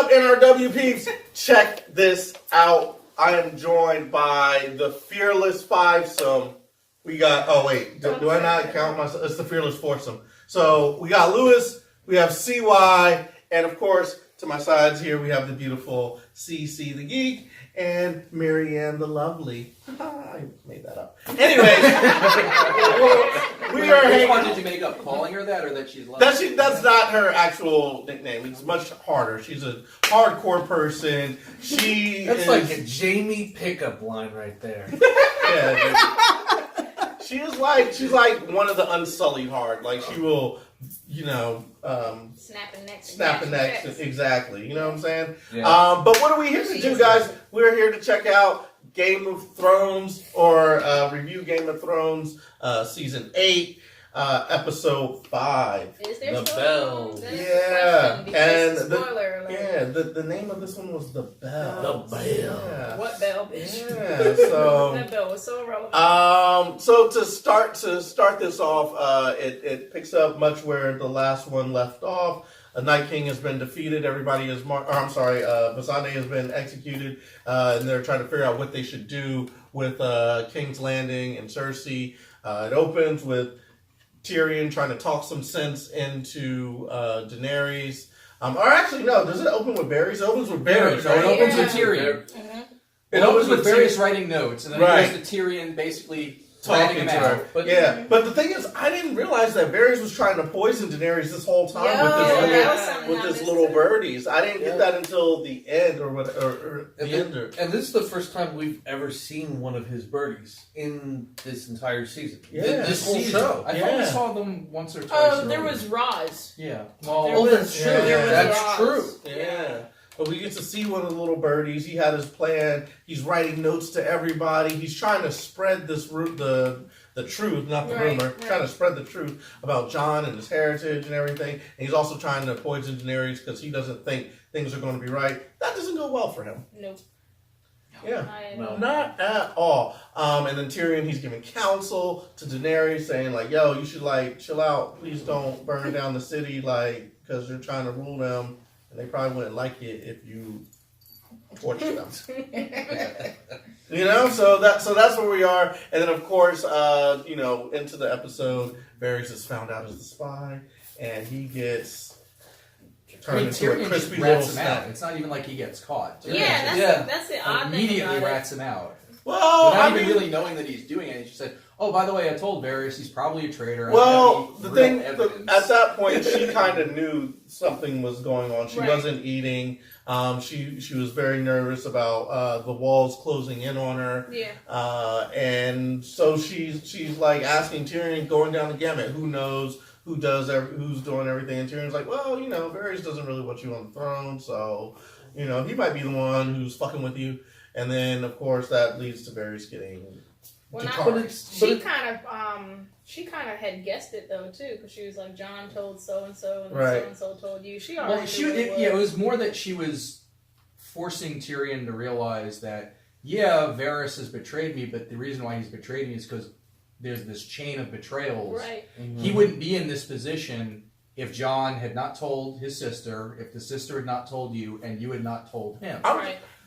up, NRW peeps? Check this out. I am joined by the Fearless Fivesome. We got, oh wait, do I not count myself? It's the Fearless Foursome. So we got Lewis, we have CY, and of course, to my sides here, we have the beautiful CC the Geek and Marianne the Lovely. I made that up. Anyways, we are Which one hanging. did you make up? Calling her that, or that she's lovely? That's not her actual nickname. It's much harder. She's a hardcore person. That's like a Jamie pickup line right there. Yeah, she's like one of the unsullied hard. Like she will, snapping necks. exactly. You know what I'm saying? Yeah. But what are we here to do, guys? We're here to check out Game of Thrones or review Game of Thrones season 8. Episode 5. Is there The spoiler? Bells. That is Yeah, the question, and because spoiler alert. the name of this one was The Bell. The Bell. Yeah. What bell, bitch? Yeah, so That bell was so relevant. so to start this off, it picks up much where the last one left off. A Night King has been defeated. Everybody is Missandei has been executed, and they're trying to figure out what they should do with King's Landing and Cersei. It opens with Tyrion trying to talk some sense into Daenerys. Or actually, no. Does it open with Varys? It opens with Varys. No, it Right? opens Yeah. with Tyrion. Mhm. It opens with Varys writing notes, and then Right. it goes to Tyrion basically Talking him to out. her. But But the thing is, I didn't realize that Varys was trying to poison Daenerys this whole time Yo, with that was his something little, I with his missed little too. birdies. I didn't get that until the end or the end. And this is the first time we've ever seen one of his birdies in this entire season. Yeah. This whole season. show. I thought we saw them once or twice. Oh, there earlier. was Roz. Yeah. There Well, was- that's true. yeah, there was That's Roz. true. Yeah. But we get to see one of the little birdies. He had his plan. He's writing notes to everybody. He's trying to spread the truth, not the Right, rumor. right. Trying to spread the truth about Jon and his heritage and everything. And he's also trying to poison Daenerys because he doesn't think things are going to be right. That doesn't go well for him. Nope. Yeah. No. Not at all. And then Tyrion, he's giving counsel to Daenerys, saying like, "Yo, you should like chill out. Please don't burn down the city, like, because you're trying to rule them, and they probably wouldn't like it if you torture them." So that's where we are. And then of course, into the episode, Varys is found out as the spy, and he gets turned into a Tyrion just crispy little rats him snack. out. It's not even like he gets caught. Tyrion Yeah, just that's the odd thing immediately about it. rats him out. Well, Without I even mean, really knowing that he's doing it. He just said, "Oh, by the way, I told Varys he's probably a traitor." I well, have the real thing evidence." at that point, she kind of knew something was going on. She Right. wasn't eating. She was very nervous about the walls closing in on her. Yeah. And so she's like asking Tyrion, going down the gamut, who knows, who's doing everything. And Tyrion's like, well, Varys doesn't really want you on the throne, so he might be the one who's fucking with you. And then of course that leads to Varys getting Well, decarted. she kind of had guessed it though too, because she was like, John told so and so, and Right. so and so told you. She already Well, knew what it was more that she was forcing Tyrion to realize that, Varys has betrayed me, but the reason why he's betrayed me is because there's this chain of betrayals. Right. He wouldn't be in this position if Jon had not told his sister, if the sister had not told you, and you had not told him.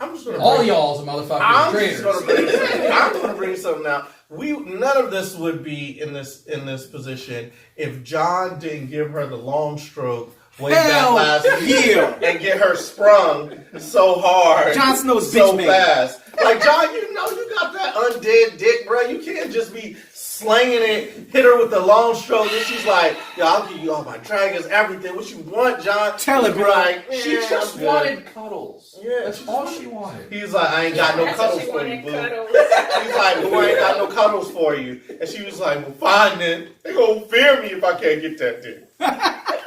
I'm just gonna All bring- y'all's a motherfucking I'm traitors. just gonna bring something out. None of this would be in this position if John didn't give her the long stroke way back last year and get her sprung so hard, Jon Snow's so bitch made. fast. Like John, you got that undead dick, bro. You can't just be slanging it, hit her with the long stroke, and she's like, "Yo, I'll give you all my dragons, everything. What you want, John?" Tell her, He's bro. like, She "Yeah, just I'm good." wanted cuddles. Yeah, That's all she wanted. He's like, "I ain't got no That's what cuddles she for you, wanted, boo." cuddles. He's like, "Boo, I ain't got no cuddles for you." And she was like, "Well, fine then. They gonna fear me if I can't get that dick."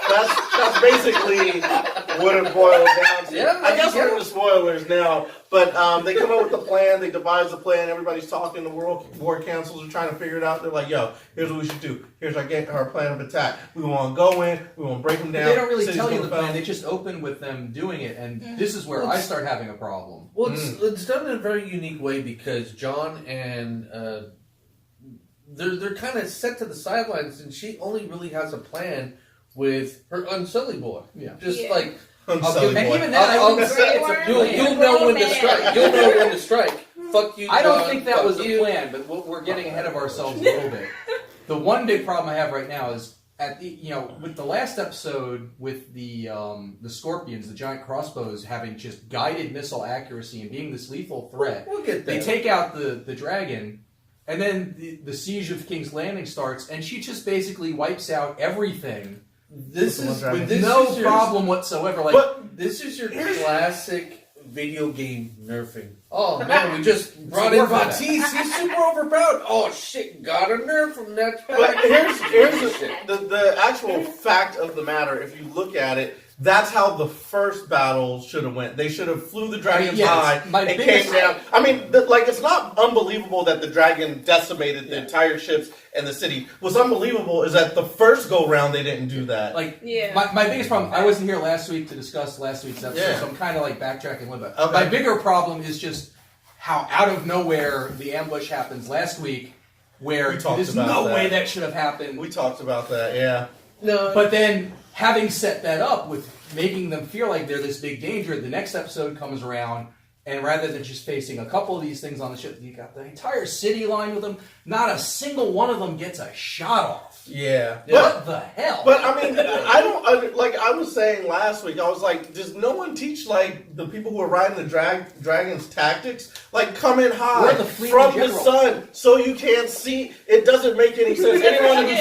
That's basically what it boils down to. Yeah, I guess yeah. we're in the spoilers now, but they come up with the plan. They devise a plan. Everybody's talking. The war councils are trying to figure it out. They're like, "Yo, here's what we should do. Here's our plan of attack. We want to go in. We want to break them But down." they don't really City's tell you gonna the plan. fall. They just open with them doing it, and this is where I start having a problem. Well, it's done in a very unique way because John and they're kind of set to the sidelines, and she only really has a plan with her Unsullied boy. Yeah. Just Yeah. like on I'll Sully give- and Boy. even then, I I'll wouldn't say say it's a it's a plan. You'll know when to strike. You'll know when to strike. Fuck you. I don't John. think that Fuck was the you. plan, but we're getting ahead of ourselves a little bit. The one big problem I have right now is with the last episode with the Scorpions, the giant crossbows having just guided missile accuracy and being this lethal threat. We'll get there. They take out the dragon, and then the siege of King's Landing starts, and she just basically wipes out everything This is Dragon. with this no is your- problem whatsoever. Like, But This is your classic video game nerfing. Oh man, we just brought So in we're for that. Batiste. He's super overpowered. Oh shit, got a nerf from that. But here's the actual fact of the matter. If you look at it, that's how the first battle should have went. They should have flew the dragons Yeah, high my and biggest- came down. I mean, it's not unbelievable that the dragon decimated the entire ships and the city. What's unbelievable is that the first go round they didn't do that. Like, Yeah. my biggest problem, I wasn't here last week to discuss last week's episode, Yeah. so I'm kind of like backtracking a little bit. Okay. My bigger problem is just how out of nowhere the ambush happens last week, where We talked there's about no that. way that should have happened. We talked about that, yeah. No, But then, having set that up with making them feel like they're this big danger, the next episode comes around, and rather than just facing a couple of these things on the ship, you got the entire city lined with them. Not a single one of them gets a shot off. Yeah. What the hell? But I mean, like I was saying last week, I was like, does no one teach like the people who are riding the dragons tactics? Like come in high Or the fleet from in the general. sun so you can't see. It doesn't make any sense. Anyone who's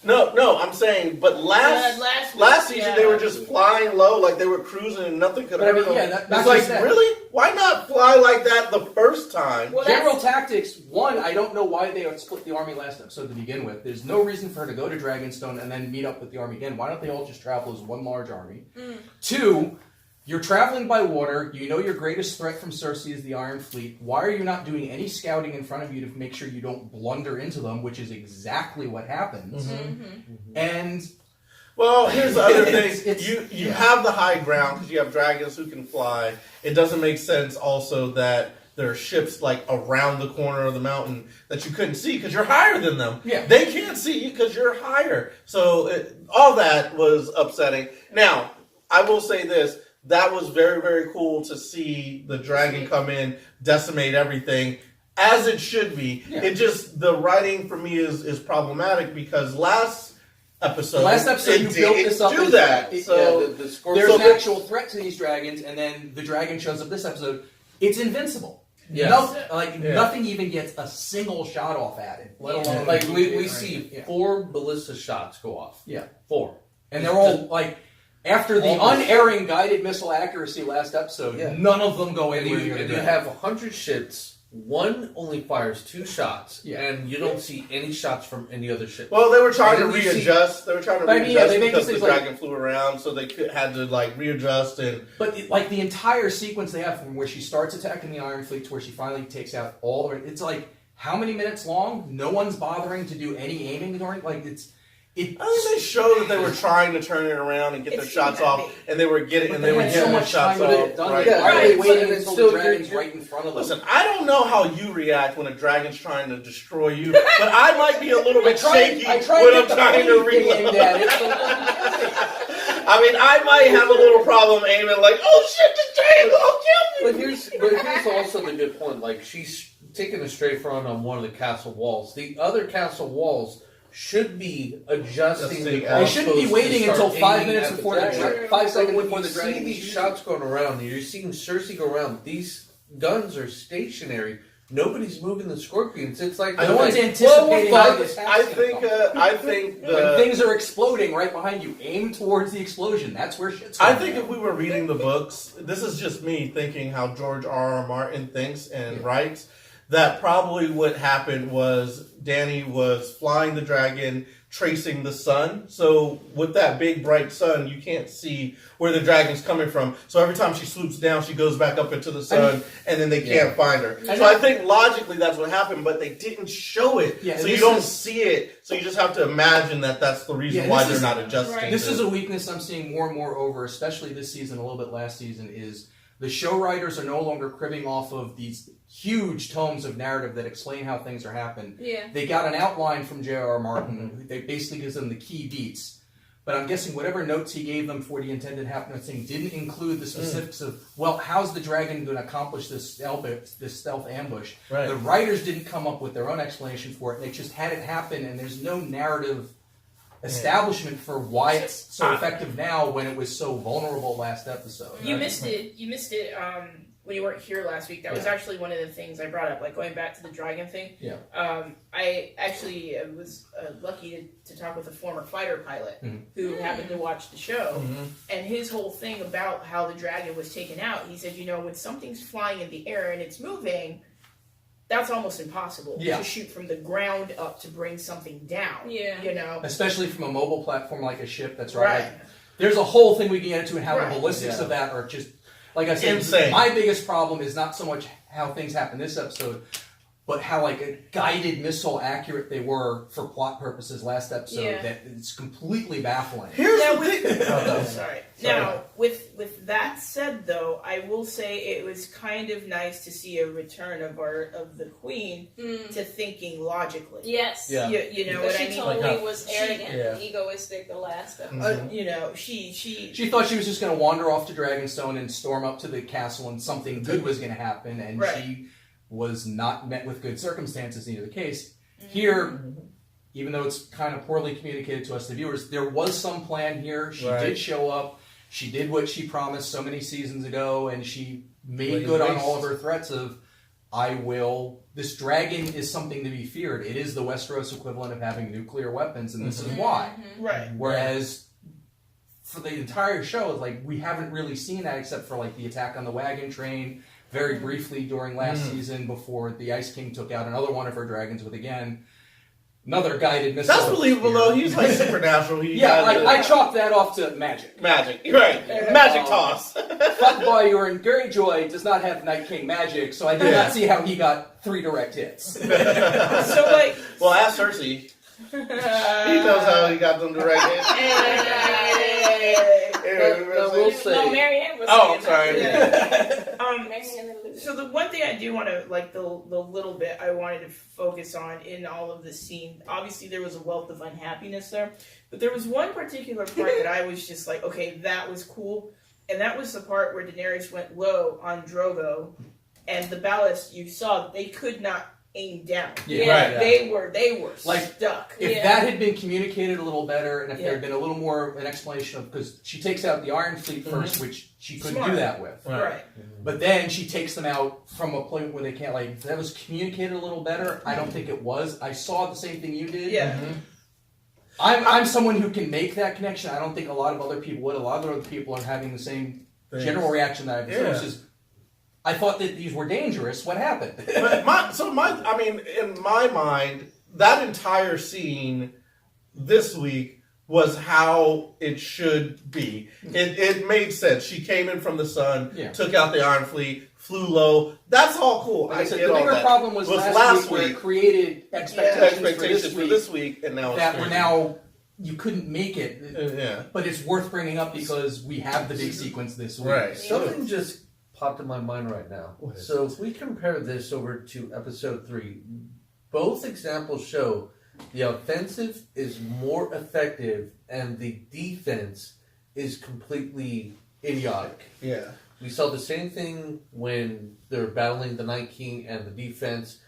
Yeah. no, I'm saying, but last last season yeah. they were just flying low, like they were cruising and nothing could But I hurt mean, yeah, them. that- It's that's like just that. really, why not fly like that the first time? Well, General that's- tactics, one, I don't know why they would split the army last episode to begin with. There's no reason for her to go to Dragonstone and then meet up with the army again. Why don't they all just travel as one large army? Two, you're traveling by water. You know your greatest threat from Cersei is the Iron Fleet. Why are you not doing any scouting in front of you to make sure you don't blunder into them, which is exactly what happens. And Well, here's the other thing. It's- You yeah. have the high ground because you have dragons who can fly. It doesn't make sense also that there are ships like around the corner of the mountain that you couldn't see because you're higher than them. Yeah. They can't see you because you're higher. So all that was upsetting. Now, I will say this. That was very, very cool to see the dragon come in, decimate everything, as it should be. Yeah. It just, the writing for me is problematic because last episode you it built didn't this up do as- that. it- So the Scorpion. there's So an the- actual threat to these dragons, and then the dragon shows up this episode. It's invincible. Yes. Yeah. Nothing even gets a single shot off at it, let alone Like we see Yeah. 4 ballista shots go off. Yeah. 4. And they're all like after the Almost. unerring guided missile accuracy last episode. Yeah. None of them go And anywhere you, near the and you dragon. have 100 ships. One only fires 2 shots, Yeah. and you don't see any shots from any other ship. well, they were trying to And then you see- readjust. They were trying to But I mean, yeah, readjust they make because the things like- dragon flew around, so they had to like readjust and. But like the entire sequence they have from where she starts attacking the Iron Fleet to where she finally takes out all the. It's like how many minutes long? No one's bothering to do any aiming during. Like it's. I think they showed that they were trying to turn it around and get their It shots seemed off, that big. and they were getting But and they they were had getting so their much shots time to get off. it done. Right. Yeah, Why are right. they waiting And it's until still- the dragon's you're- right in front of them? Listen, I don't know how you react when a dragon's trying to destroy you, but I might be a little bit shaky I tried when to I'm get the trying to pointy thing reload. aimed at it, so- I mean, I might have a little problem aiming like, oh shit, this dragon will kill me. But here's also the good point. Like she's taking a straight front on one of the castle walls. The other castle walls should be adjusting. The They shouldn't be crossbows waiting to start until 5 aiming minutes at before the dragon. dragon. 5 But seconds when before you the dragon. see these shoots. shots going around, and you're seeing Cersei go around. These guns are stationary. Nobody's moving the scorpions. It's like No one's like, anticipating well, how we'll this fight. I think When the. things are exploding right behind you, aim towards the explosion. That's where shit's I going think down. if we were reading the books, this is just me thinking how George R.R. Martin thinks and writes, that probably what happened was Dany was flying the dragon, tracing the sun. So with that big bright sun, you can't see where the dragon's coming from. So every time she swoops down, she goes back up into the sun, and then they can't find her. I So I think logically that's what happened, but they didn't show it. Yeah, so and you this don't is- see it. So you just have to imagine that that's the reason Yeah, why this they're is- not adjusting. Right. This to- is a weakness I'm seeing more and more over, especially this season, a little bit last season, is the show writers are no longer cribbing off of these huge tomes of narrative that explain how things are happening. Yeah. They got an outline from J.R.R. Martin, that basically gives them the key beats. But I'm guessing whatever notes he gave them for the intended happening didn't include the specifics of, well, how's the dragon going to accomplish this stealth ambush? Right. The writers didn't come up with their own explanation for it. They just had it happen, and there's no narrative establishment for why it's so effective now when it was so vulnerable last episode. You missed it. When you weren't here last week. That was actually one of the things I brought up, like going back to the dragon thing. Yeah. I actually was lucky to talk with a former fighter pilot who happened to watch the show, and his whole thing about how the dragon was taken out, he said, when something's flying in the air and it's moving, that's almost impossible to shoot from the ground up to bring something down. Yeah. Especially from a mobile platform like a ship, that's right. Like, there's a whole thing we can get into and how the ballistics of that are just, like I said, insane. My biggest problem is not so much how things happen this episode, but how like a guided missile accurate they were for plot purposes last episode. That it's completely baffling. Here's the thing. Sorry. Now, with that said, though, I will say it was kind of nice to see a return of the Queen to thinking logically. Yes. Yeah. You know But what I she mean? totally was arrogant yeah. and egoistic the last episode. She thought she was just going to wander off to Dragonstone and storm up to the castle and something good was going to happen, and she was not met with good circumstances, neither the case. Here, even though it's kind of poorly communicated to us, the viewers, there was some plan here. She did show up. She did what she promised so many seasons ago, and she made good on all of her threats of, this dragon is something to be feared. It is the Westeros equivalent of having nuclear weapons, and this is why. Right. Whereas for the entire show, like, we haven't really seen that except for like the attack on the wagon train, very briefly during last season before the Ice King took out another one of her dragons with, again, another guided missile. That's believable, though. He's like supernatural. I chalked that off to magic. Magic. Right. Magic toss. Fuckboy Euron Greyjoy does not have Night King magic, so I did not see how he got 3 direct hits. So, like... Well, ask Cersei. He knows how he got them direct hits. We'll say. No, Marianne was Oh, saying that. sorry. Marianne and So the one thing I do want to, like, the little bit I wanted to focus on in all of this scene, obviously there was a wealth of unhappiness there, but there was one particular part that I was just like, okay, that was cool, and that was the part where Daenerys went low on Drogo, and the ballast, you saw, they could not aim down. They were Like, stuck. If that had been communicated a little better, and if there had been a little more of an explanation of, because she takes out the Iron Fleet first, which she couldn't do that with. Right. But then she takes them out from a point where they can't, like, if that was communicated a little better. I don't think it was. I saw the same thing you did. Yeah. I'm someone who can make that connection. I don't think a lot of other people would. A lot of other people are having the same general reaction that I've observed, which is, I thought that these were dangerous. What happened? But in my mind, that entire scene this week was how it should be. It made sense. She came in from the sun, took out the Iron Fleet, flew low. That's all cool. Like I said, the bigger problem was last week where it created expectations for this week, and now that we're now. You couldn't make it, but it's worth bringing up because we have the big sequence this week. Right. Something just popped in my mind right now. So if we compare this over to episode 3, both examples show the offensive is more effective and the defense is completely idiotic. Yeah. We saw the same thing when they were battling the Night King and the defense.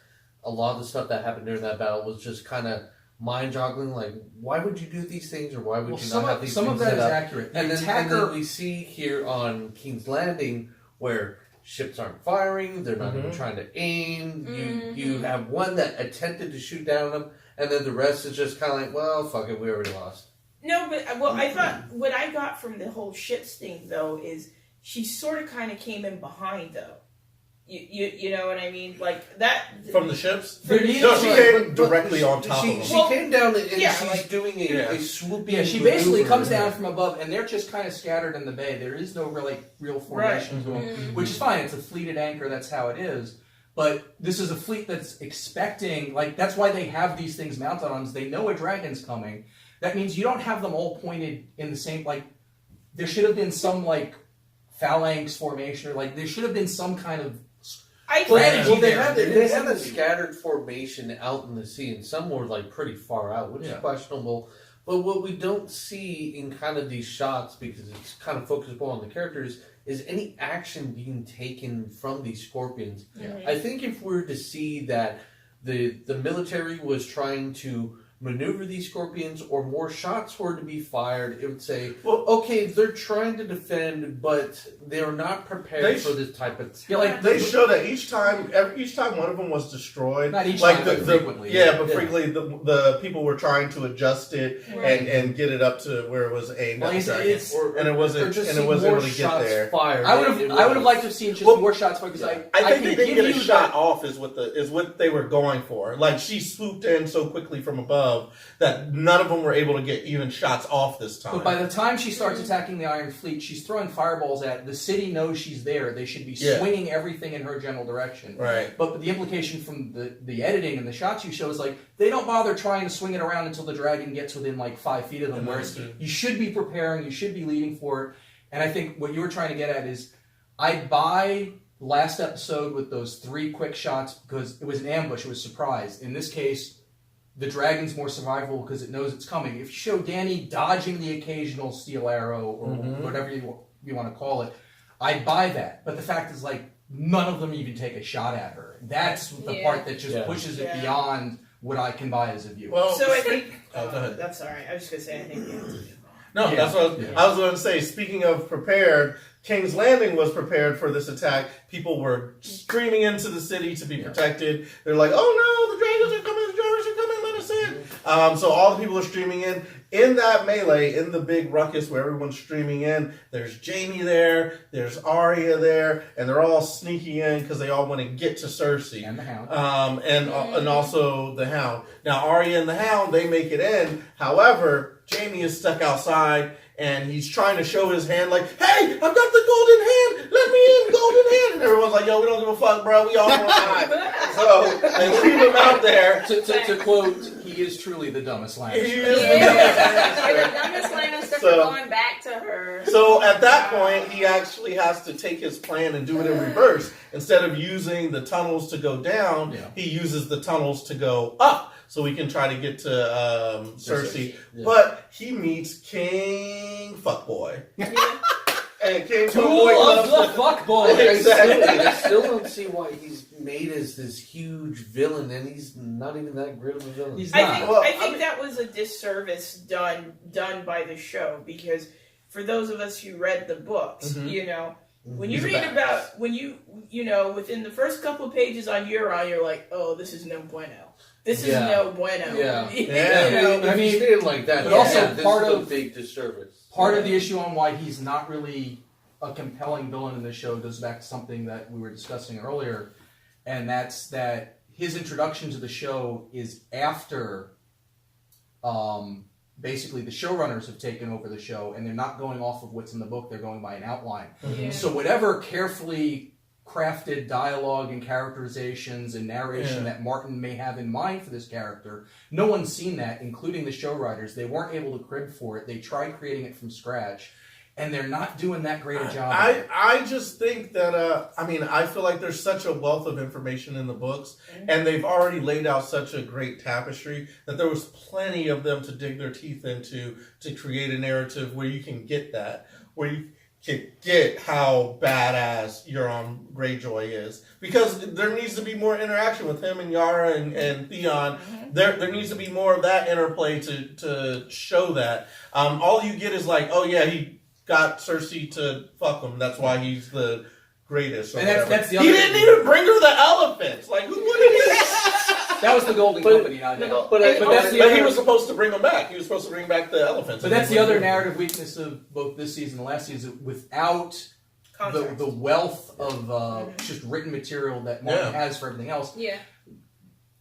A lot of the stuff that happened during that battle was just kind of mind-joggling. Like, why would you do these things, or why would you not have these some things of that set is up? accurate. And then we see here on King's Landing where ships aren't firing, they're not even trying to aim. You have one that attempted to shoot down them, and then the rest is just kind of like, well, fuck it, we already lost. No, but I thought what I got from the whole ships thing though is she sort of kind of came in behind though. You know what I mean? Like that From the ships? No, She came directly on top of them. She came down and she's doing a swooping. Yeah, she basically maneuver. comes down from above, and they're just kind of scattered in the bay. There is no real formation to them, which is fine. It's a fleeted anchor. That's how it is. But this is a fleet that's expecting, like, that's why they have these things mounted on them. They know a dragon's coming. That means you don't have them all pointed in the same, like, there should have been some, like, phalanx formation, or, like, there should have been some kind of strategy Well, they there. had a scattered formation out in the sea, and some were, like, pretty far out, which is questionable. But what we don't see in kind of these shots, because it's kind of focused more on the characters, is any action being taken from these scorpions. I think if we were to see that the military was trying to maneuver these scorpions, or more shots were to be fired, it would say, Well, okay, they're trying to defend, but they're not prepared for this type of. Yeah, like They show that each time one of them was destroyed. Not each like time, the, but the frequently. Yeah, but Yeah. frequently the people were trying to adjust it and get it up to where it was aimed Well, at the it's- dragon. And it wasn't or just and it see wasn't more able to get shots there. Fired. I would have liked to have seen just Well, more shots because I I think can they didn't give get a you shot that- off is what they were going for. Like she swooped in so quickly from above that none of them were able to get even shots off this time. But by the time she starts attacking the Iron Fleet, she's throwing fireballs at the city. Knows she's there. They should be swinging everything in her general direction. Right. But the implication from the editing and the shots you show is like they don't bother trying to swing it around until the dragon gets within like 5 feet of them. Whereas you should be preparing. You should be leading for it. And I think what you were trying to get at is I buy last episode with those 3 quick shots because it was an ambush. It was a surprise. In this case, the dragon's more survivable because it knows it's coming. If you show Danny dodging the occasional steel arrow or whatever you want to call it, I'd buy that. But the fact is, like, none of them even take a shot at her. That's the part that just pushes it beyond what I can buy as a viewer. Well, So I think. Oh, go ahead. That's all right. I was just gonna say I think. No, that's what I was going to say. Speaking of prepared, King's Landing was prepared for this attack. People were streaming into the city to be protected. They're like, "Oh no, the dragons are coming! The dragons are coming! Let us in!" So all the people are streaming in. In that melee, in the big ruckus where everyone's streaming in, there's Jaime there, there's Arya there, and they're all sneaking in because they all want to get to Cersei. And the Hound. And also the Hound. Now Arya and the Hound, they make it in. However, Jaime is stuck outside, and he's trying to show his hand like, "Hey, I've got the golden hand! Let me in, golden hand!" And everyone's like, "Yo, we don't give a fuck, bro. We all want to." So they leave him out there. To quote, he is truly the dumbest He Lannister. is the Yeah, the dumbest Lannister for So- going back to her. So at that point, he actually has to take his plan and do it in reverse. Instead of using the tunnels to go down, he uses the tunnels to go up, so we can try to get to Cersei. Yeah. But he meets King Fuckboy. And King Tool Fuckboy of loves the fuckboy. Exactly. I still don't see why he's made as this huge villain, and he's not even that great of a villain. He's I not. think, Well, I think I mean- that was a disservice done by the show because for those of us who read the books, you know, when you He's a read badass. about you know within the first couple of pages on Euron, you're like, oh, this is no bueno. This is Yeah. no bueno. Yeah. You Yeah. know? If you say it like that, But also this part is a of- big disservice. Part of the issue on why he's not really a compelling villain in the show goes back to something that we were discussing earlier, and that's that his introduction to the show is after basically the showrunners have taken over the show, and they're not going off of what's in the book, they're going by an outline. Yeah. So whatever carefully crafted dialogue and characterizations and narration that Martin may have in mind for this character, no one's seen that, including the show writers. They weren't able to crib for it. They tried creating it from scratch, and they're not doing that great a job. I just think that I feel like there's such a wealth of information in the books, and they've already laid out such a great tapestry that there was plenty of them to dig their teeth into to create a narrative where you can get that, where you can get how badass Euron Greyjoy is, because there needs to be more interaction with him and Yara and Theon. There needs to be more of that interplay to show that. All you get is like, oh yeah, he got Cersei to fuck him. That's why he's the greatest. Or And whatever. that's the he other- didn't even bring her the elephants. Like, what did he? That was the Golden Company, not now. But that's the But he other- was supposed to bring them back. He was supposed to bring back the elephants. But that's the other narrative weakness of both this season and last season. Without the wealth of just written material that Martin has for everything else, Yeah.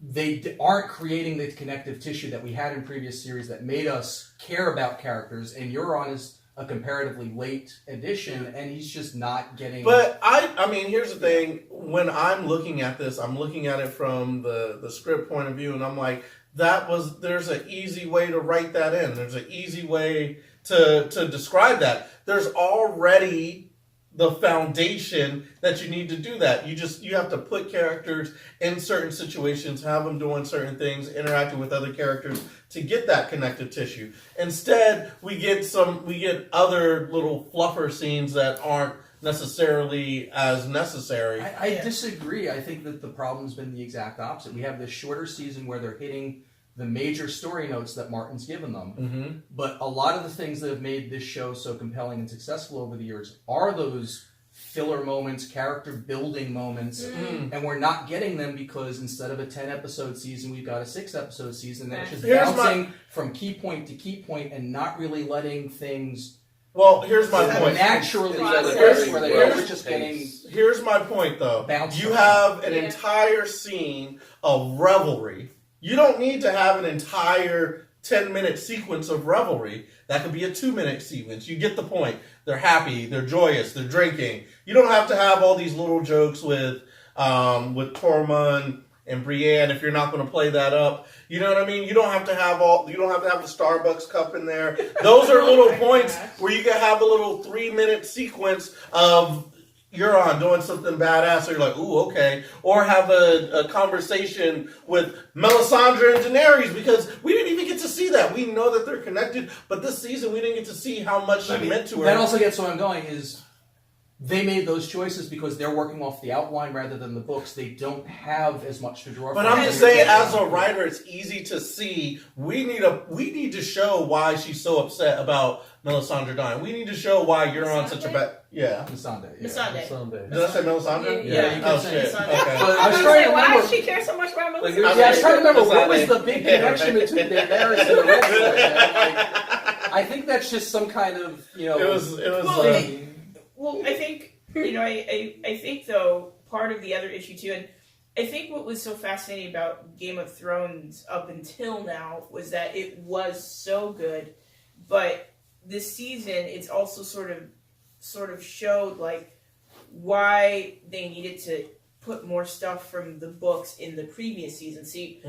they aren't creating the connective tissue that we had in previous series that made us care about characters. And Euron is a comparatively late addition, and he's just not getting. But I mean, here's the thing. When I'm looking at this, I'm looking at it from the script point of view, and I'm like, there's an easy way to write that in. There's an easy way to describe that. There's already the foundation that you need to do that. You have to put characters in certain situations, have them doing certain things, interacting with other characters to get that connective tissue. Instead, we get other little fluffer scenes that aren't necessarily as necessary. I disagree. I think that the problem's been the exact opposite. We have this shorter season where they're hitting the major story notes that Martin's given them. Mm-hmm. But a lot of the things that have made this show so compelling and successful over the years are those filler moments, character building moments, and we're not getting them because instead of a 10-episode season, we've got a 6-episode season that's just bouncing from key point to key point and not really letting things Well, here's my point. naturally Here's- where they are. We're just getting Here's my point, though. bounced. You have an Yeah. entire scene of revelry. You don't need to have an entire 10-minute sequence of revelry. That could be a 2-minute sequence. You get the point. They're happy. They're joyous. They're drinking. You don't have to have all these little jokes with Tormund and Brienne if you're not going to play that up. You know what I mean? You don't have to have the Starbucks cup in there. Those are little points where you can have a little 3-minute sequence of Euron doing something badass, so you're like, ooh, okay. Or have a conversation with Melisandre and Daenerys, because we didn't even get to see that. We know that they're connected, but this season we didn't get to see how much she meant to her. That also gets what I'm going is they made those choices because they're working off the outline rather than the books. They don't have as much to draw But from. I'm just saying, as a writer, it's easy to see. We need to show why she's so upset about Melisandre dying. We need to show why Euron's such a bad. Yeah. Missandei. Yeah. Missandei. Someday. Did I say Melisandre? Yeah, you Oh can say shit. Missandei. Okay. But I was trying to why remember. does she care so much about Like, Melisandre? I was trying to remember what was Missandei. the big Yeah, connection right. between Daenerys and the Red Sword. Like, I think that's just some kind of It was. Well, I think I think though part of the other issue too, and I think what was so fascinating about Game of Thrones up until now was that it was so good, but this season it's also sort of showed like why they needed to put more stuff from the books in the previous season. See,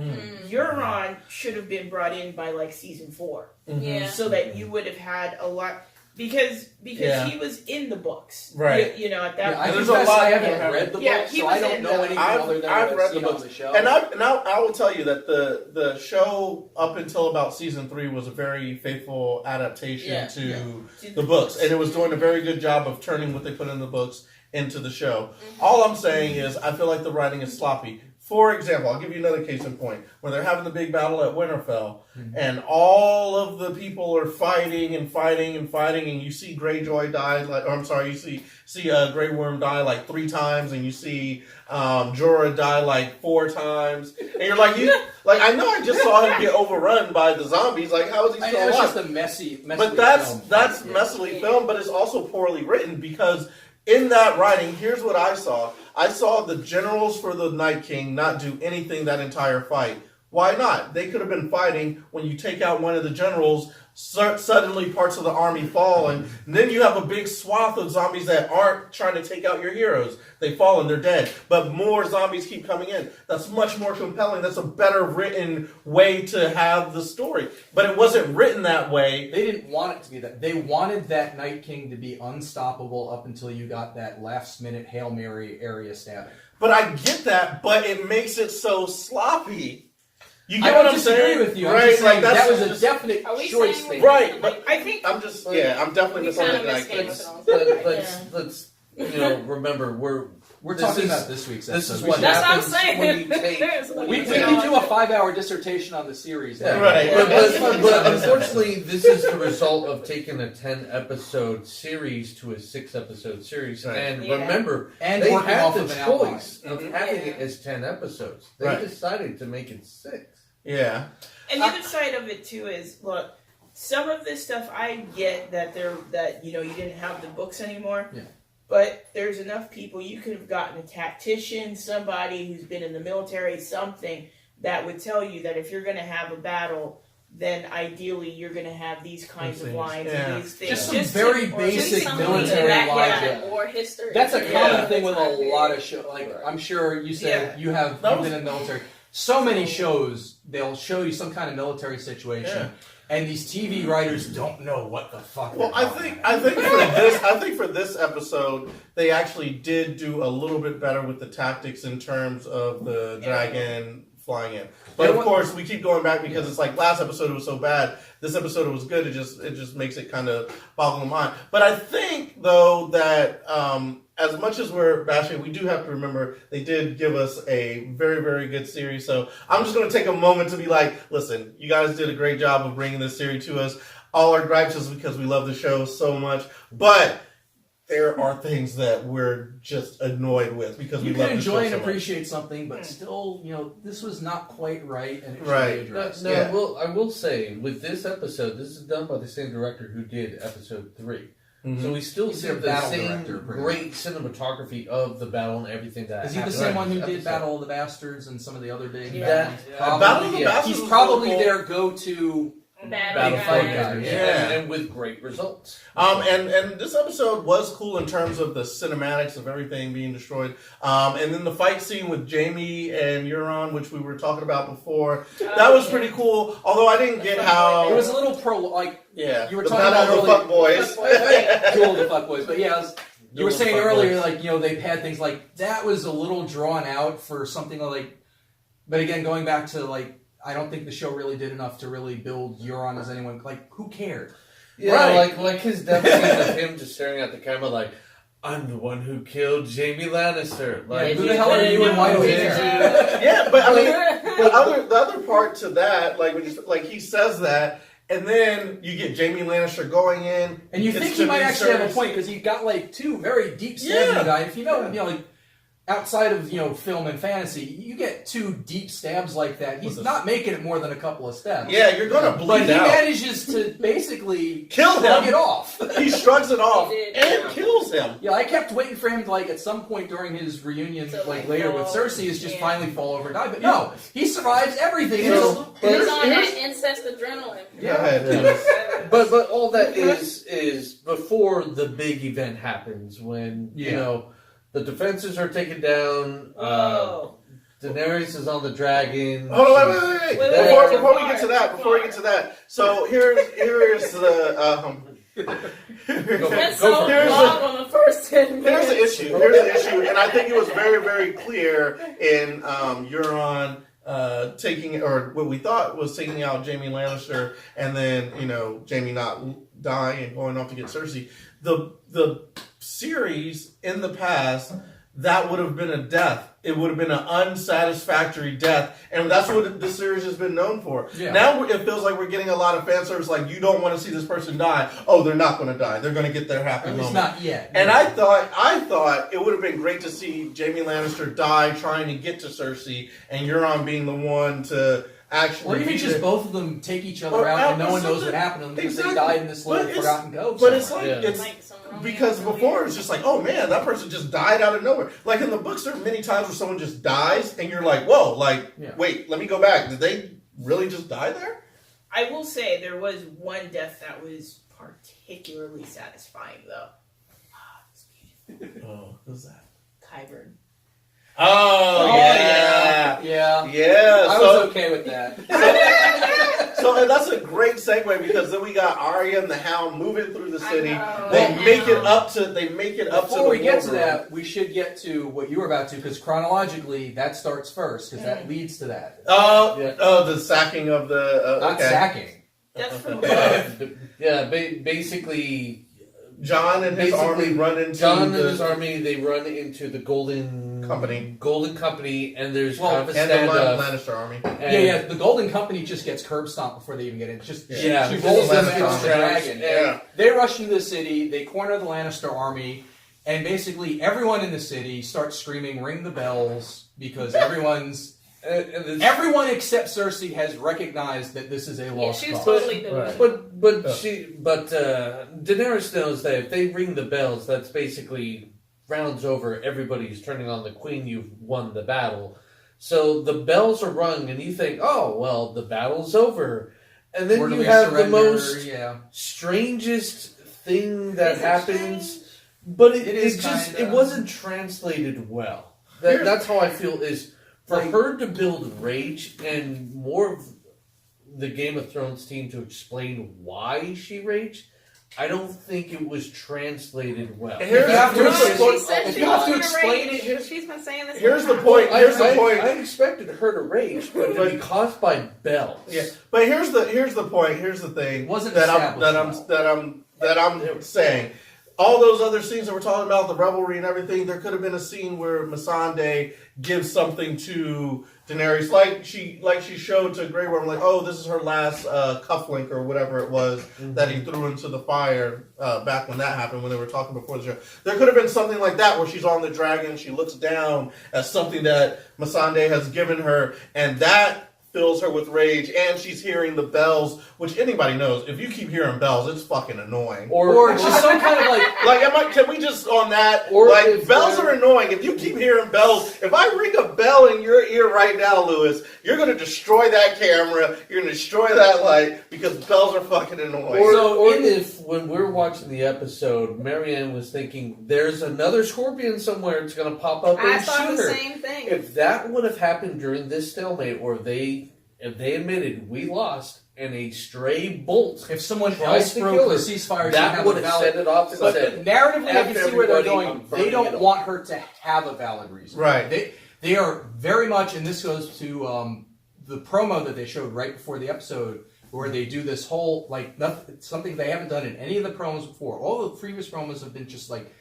Euron should have been brought in by like season 4, Yeah. so that you would have had a lot. Because Yeah. he was in the books, Right. You know, at that I point. there's a confess lot I you haven't haven't- read the Yeah, book, he so was I don't in know the- anything I've other than read what the I've seen on books, the show. and I will tell you that the show up until about season 3 was a very faithful adaptation Yeah. to the books, and it was doing a very good job of turning what they put in the books into the show. All I'm saying is I feel like the writing is sloppy. For example, I'll give you another case in point. When they're having the big battle at Winterfell, and all of the people are fighting and fighting and fighting, and you see Greyjoy die, you see Grey Worm die like 3 times, and you see Jorah die like 4 times, and you're like, I know I just saw him get overrun by the zombies. Like, how is he I still know it's alive? just a messy But that's film. messily filmed, but it's also poorly written, because in that writing, here's what I saw. I saw the generals for the Night King not do anything that entire fight. Why not? They could have been fighting. When you take out one of the generals, suddenly parts of the army fall, and then you have a big swath of zombies that aren't trying to take out your heroes. They fall and they're dead. But more zombies keep coming in. That's much more compelling. That's a better written way to have the story. But it wasn't written that way. They didn't want it to be that. They wanted that Night King to be unstoppable up until you got that last-minute Hail Mary area stabbing. But I get that, but it makes it so sloppy. You I get don't what I'm disagree saying? with you. I'm Right? just saying Like, that's that was a just- definite Are we choice saying thing. Right, but I think I'm definitely We kind of misunderstanding miss that. Game of Case. Thrones. Let's remember We're This talking is- about this week's this episode. is We what should- That's what I'm happens saying. when you take- There's like- we can do a 5-hour dissertation on the series. Yeah. Right. But unfortunately, this is the result of taking a 10-episode series to a 6-episode series. Right. And Yeah. remember, And they working had off the of an outline. choice of Mhm. having Yeah. it as 10 episodes. They Right. decided to make it 6. Yeah. And the other side of it too is, look, some of this stuff I get that you didn't have the books anymore. Yeah. But there's enough people, you could have gotten a tactician, somebody who's been in the military, something that would tell you that if you're going to have a battle, then ideally you're going to have these kinds of Things. lines Yeah. and these things. Just some very to- basic something military that, logic. or history. That's a Yeah. common thing with That's a not lot weird. of shows. Like Right. I'm sure you said Yeah. you've That been was- in the military. So many shows they'll show you some kind of military situation. Yeah. and these TV writers don't know what the fuck. Well, they're I talking think about. for this episode, they actually did do a little bit better with the tactics in terms of the dragon flying in. But Yeah, of what- course, we keep going back because it's like last episode it was so bad. This episode it was good. It just makes it kind of boggle the mind. But I think though that as much as we're bashing, we do have to remember they did give us a very, very good series. So I'm just going to take a moment to be like, listen, you guys did a great job of bringing this series to us. All our gripes is because we love the show so much, but there are things that we're just annoyed with because You we love can the show enjoy and so much. appreciate something, but still, this was not quite right, and it should Right. be addressed. No, Yeah. I will say, with this episode, this is done by the same director who did episode 3. Mhm. So we still He's see their the battle same director, pretty great cinematography of the battle and everything that Is he the happened same in one who this did episode. Battle of the Bastards and some of the other big Yeah. bad ones? Yeah. Probably, Battle of the yeah. Bastards He's was probably really cool. their go-to. Battle Bad fight guy. guy, Yeah. and with great results. And this episode was cool in terms of the cinematics of everything being destroyed. And then the fight scene with Jamie and Euron, which we were talking about before, that was pretty cool. Although I didn't get how It was a little yeah you were the talking battle about of the fuck boys. Duel of the fuckboys, but yeah, you were Duel of the saying Fuckboys. earlier, they've had things like that was a little drawn out for something like. But again, going back to I don't think the show really did enough to really build Euron as anyone. Who cared? Yeah, Right. like his death scene of him just staring at the camera like, I'm the one who killed Jamie Lannister. Like, who the hell are you and why do we care? Yeah, but I mean, the other part to that, when he says that, and then you get Jamie Lannister going in, And you it's think to he might be actually have a Cersei. point because he got two very deep stabs in the guy. If you know, outside of film and fantasy, you get 2 deep stabs like that. He's With not making it more than a couple of steps. Yeah, you're gonna But bleed he out. manages to basically Kill shrug him. it off. He shrugs it off He did, and yeah. kills him. Yeah, I kept waiting for him to at some point during his reunion, To, later with fall. Cersei, is just Yeah. finally fall over and die. But no, he survives everything. So- until- He's on that incest adrenaline. Go ahead. But all that is before the big event happens when the defenses are taken down. Whoa. Daenerys is on the dragon. Hold on, wait. Wait, Before wait, we get to too that, far, before we too get to that, so here's the That's Go so for it. long on the first 10 Here's minutes. the issue, and I think it was very, very clear in Euron taking, or what we thought was taking out Jamie Lannister, and then Jamie not dying and going off to get Cersei. The series in the past, that would have been a death. It would have been an unsatisfactory death, and that's what the series has been known for. Yeah. Now it feels like we're getting a lot of fan service. Like, you don't want to see this person die. Oh, they're not going to die. They're going to get their happy At least moment. not yet. And I thought it would have been great to see Jamie Lannister die trying to get to Cersei, and Euron being the one to actually. Or even be just there. both of them take each other Or out and no out one knows something. what happened to them because Exactly. they died in this little But it's- forgotten cove. But it's somewhere. like Yeah. it's Some romance because somewhere. before it's just like, oh man, that person just died out of nowhere. Like in the books, there are many times where someone just dies, and you're like, whoa, Yeah. wait, let me go back. Did they really just die there? I will say there was one death that was particularly satisfying, though. Oh, who's that? Kyburn. Oh, yeah. Yeah, I so, was okay with that. so and that's a great segue because then we got Arya and the Hound moving through the city. know. They I make it know. up to the Before we get to war room. that, we should get to what you were about to, because chronologically that starts first, because that leads to that. Yeah. The sacking of the Not okay. sacking. That's from above. Basically, John and his Basically, army run into John and the, his army, they run into the Golden Company, and there's Well, kind of a and the standoff. Lannister army. and- Yeah. The Golden Company just gets curb stomped before they even get in. Just Yeah, she just rolls the them Lannister against the army. dragon. Yeah. They rush into the city. They corner the Lannister army, and basically everyone in the city starts screaming, "Ring the bells!" because everyone except Cersei has recognized that this is a Yeah, lost she was cause. totally doing it. But Daenerys knows that if they ring the bells, that's basically rounds over. Everybody's turning on the queen. You've won the battle. So the bells are rung, and you think, oh well, the battle's over. And then Where do you we have surrender? the most Yeah. strangest thing that Is it happens, strange? but It is just kinda- it wasn't translated well. Here's- That's how I feel. Is for Like- her to build rage and more of the Game of Thrones team to explain why she raged, I don't think it was translated well. Here's- you have to here's the explain- point- she said if she you have was to gonna explain rage. it, She's been saying this. Here's the whole point. time. Here's the point. I expected her to rage, but to be caused by bells. Yeah, but here's the point. Here's the thing It wasn't that established I'm saying. All those other scenes that we're talking about, the revelry and everything, there could have been a scene where Missandei gives something to Daenerys, like she showed to Grey Worm, like, oh, this is her last cufflink or whatever it was that he threw into the fire back when that happened, when they were talking before the show. There could have been something like that where she's on the dragon, she looks down at something that Missandei has given her, and that fills her with rage, and she's hearing the bells, which anybody knows, if you keep hearing bells, it's fucking annoying. Or just some kind of like, Like, can we just on that? Or Like, if bells they're- are annoying. If you keep hearing bells, if I ring a bell in your ear right now, Lewis, you're going to destroy that camera. You're going to destroy that light because bells are fucking annoying. Or if, when we're watching the episode, Marianne was thinking, there's another scorpion somewhere, it's going to pop up I and thought shoot the her. same thing. If that would have happened during this stalemate, or if they admitted we lost and a stray bolt, if someone Tried else to broke kill the her, ceasefire, she'd that have would a have valid. set it off and But said, narratively, I can see where they're everybody, going. I'm They burning don't it all. want her to have a valid reason. Right. They are very much, and this goes to the promo that they showed right before the episode, where they do this whole something they haven't done in any of the promos before. All the previous promos have been just like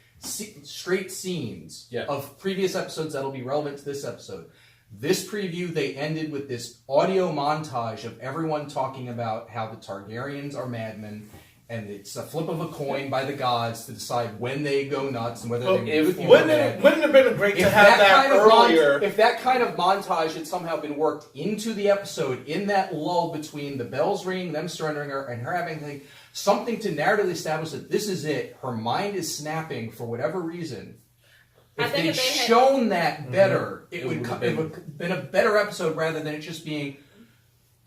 straight scenes of previous episodes that'll be relevant to this episode. This preview, they ended with this audio montage of everyone talking about how the Targaryens are madmen, and it's a flip of a coin by the gods to decide when they go nuts and whether Well, they go with you or wouldn't bad. it have been great to If have that kind of earlier? if that kind of montage had somehow been worked into the episode, in that lull between the bells ringing, them surrendering her, and her having something to narratively establish that this is it, her mind is snapping for whatever reason. I If think they'd if they had- shown that better, it It would would have have been a better episode rather than it just being.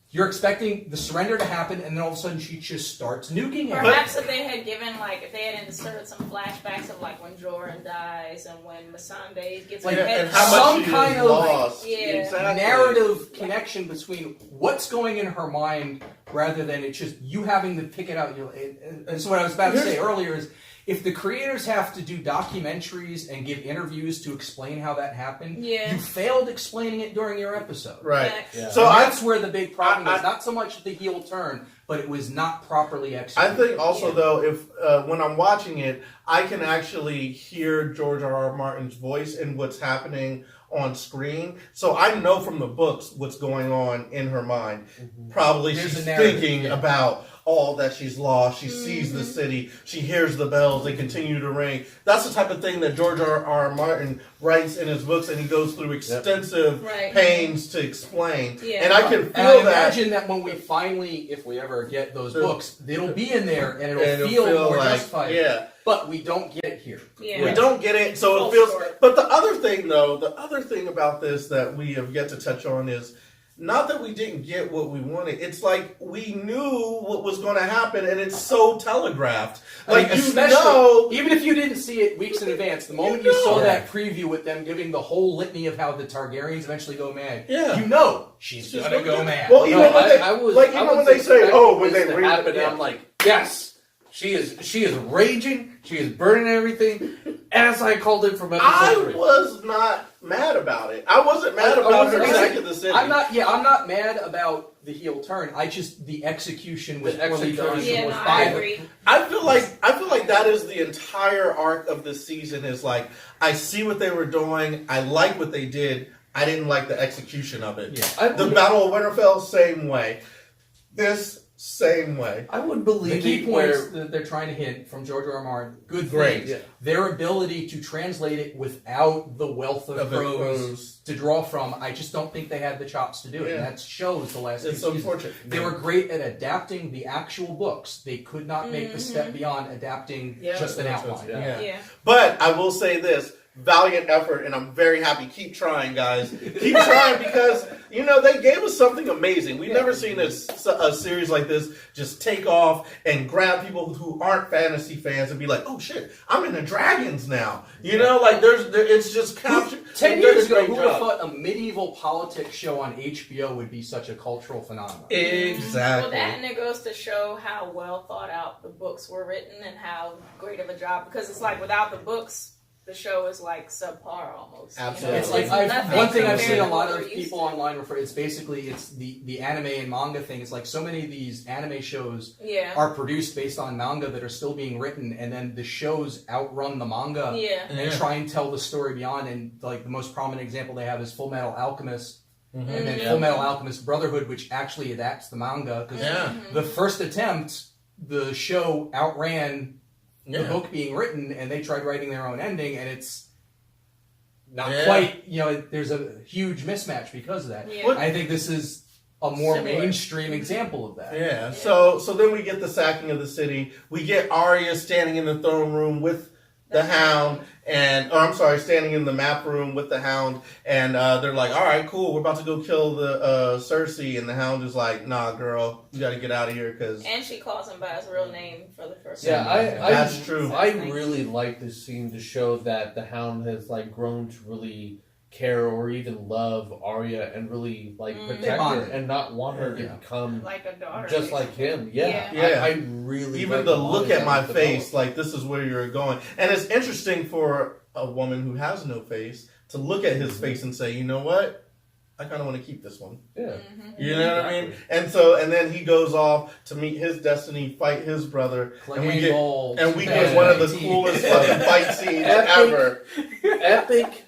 You're expecting the surrender to happen, and then all of a sudden she just starts nuking him. Perhaps if they had given, if they had inserted some flashbacks of, when Jorah dies and when Missandei gets her head and how some much she kind has of lost. Yeah. Exactly. narrative connection between what's going in her mind rather than it's just you having to pick it out. And so what I was about to say earlier is if the creators have to do documentaries and give interviews to explain how that happened, Yeah. you failed explaining it during your episode. Right. Yeah. So And I that's where the big problem I- is. Not so much the heel turn, but it was not properly executed. I think also Yeah. though, if when I'm watching it, I can actually hear George R.R. Martin's voice in what's happening on screen, so I know from the books what's going on in her mind. Probably There's she's a narrative, thinking yeah. about all that she's lost. She sees the city. She hears the bells. They continue to ring. That's the type of thing that George R.R. Martin writes in his books, and he goes through extensive Right. pains to explain. Yeah. And I can And I feel that. imagine that when we finally, if we ever get those Sure. books, it'll be in there and it'll, And feel more like, justified. yeah. But we don't get it here. Yeah. We don't get it, so Full it feels. story. But the other thing about this that we have yet to touch on is not that we didn't get what we wanted. It's like we knew what was going to happen, and it's so telegraphed. Like I mean, you especially- know, even if you didn't see it weeks in advance, the moment you saw that preview with them giving the whole litany of how the Targaryens eventually go mad, Yeah. you know she's She's gonna go gonna- mad. Well, even when they, I was, like I even when was they say, expecting "Oh, when this they to read happen," it," and I'm like, yes, she is raging, she is burning everything, as I called it from I episode 3. was not mad about it. I wasn't mad I about wasn't her mad. taking the city. I'm not mad about the heel turn. I just the execution was The poorly done. execution Yeah, was no, by I the- agree. I feel like that is the entire arc of this season. Is like I see what they were doing. I like what they did. I didn't like the execution of it. Yeah. The Battle of Winterfell, same way. This, same way. I would The believe key it points where that they're trying to hit from George R. R. Martin, good Great, things. yeah. Their ability to translate it without the wealth of prose to draw from, I just don't think they had the chops to do it. Yeah. And that shows the last It's few seasons. unfortunate. They were great at adapting the actual books. They could not make the step beyond adapting Yeah. just an outline. Yeah. Yeah. But I will say this. valiant effort, and I'm very happy. Keep trying, guys. Keep trying because they gave us something amazing. We've never seen a series like this just take off and grab people who aren't fantasy fans and be like, "Oh shit, I'm into dragons now." It's just captured. 10 they did years a ago, great who would have job. thought a medieval politics show on HBO would be such a cultural phenomenon? Exactly. Well, that and it goes to show how well thought out the books were written and how great of a job. Because it's like without the books, the show is like subpar almost. Absolutely. It's like nothing one thing I've compared seen to a lot what of we're used people to. online refer. It's basically the anime and manga thing. It's like so many of these anime shows Yeah. are produced based on manga that are still being written, and then the shows outrun the manga Yeah. and try and tell the story beyond. And like the most prominent example they have is Full Metal Alchemist, and then Mhm. Full Metal Alchemist Brotherhood, which actually adapts the manga because Yeah. the first attempt, the show outran the Yeah. book being written, and they tried writing their own ending, and it's not Yeah. quite. There's a huge mismatch because of that. Yeah. What- I think this is a more Similar. mainstream example of that. Yeah. So then we get the sacking of the city. We get Arya standing in the throne room with the Hound, standing in the map room with the Hound, and they're like, "All right, cool. We're about to go kill the Cersei," and the Hound is like, "Nah, girl, you got to get out of here because." And she calls him by his real name for the first Yeah, time. That's true. I really like this scene to show that the Hound has grown to really care or even love Arya and really protect her bonded. and not want her to Yeah. become Like a daughter. just like him. Yeah, Yeah. I really Even like the bond look that at my was face, developed. like this is where you're going, and it's interesting for a woman who has no face to look at his face and say, "You know what? I kind of want to keep this one." Yeah. Mhm. You know what I mean? Exactly. And then he goes off to meet his destiny, fight his brother, and we get Yeah. one of the coolest fucking fight scenes ever. Epic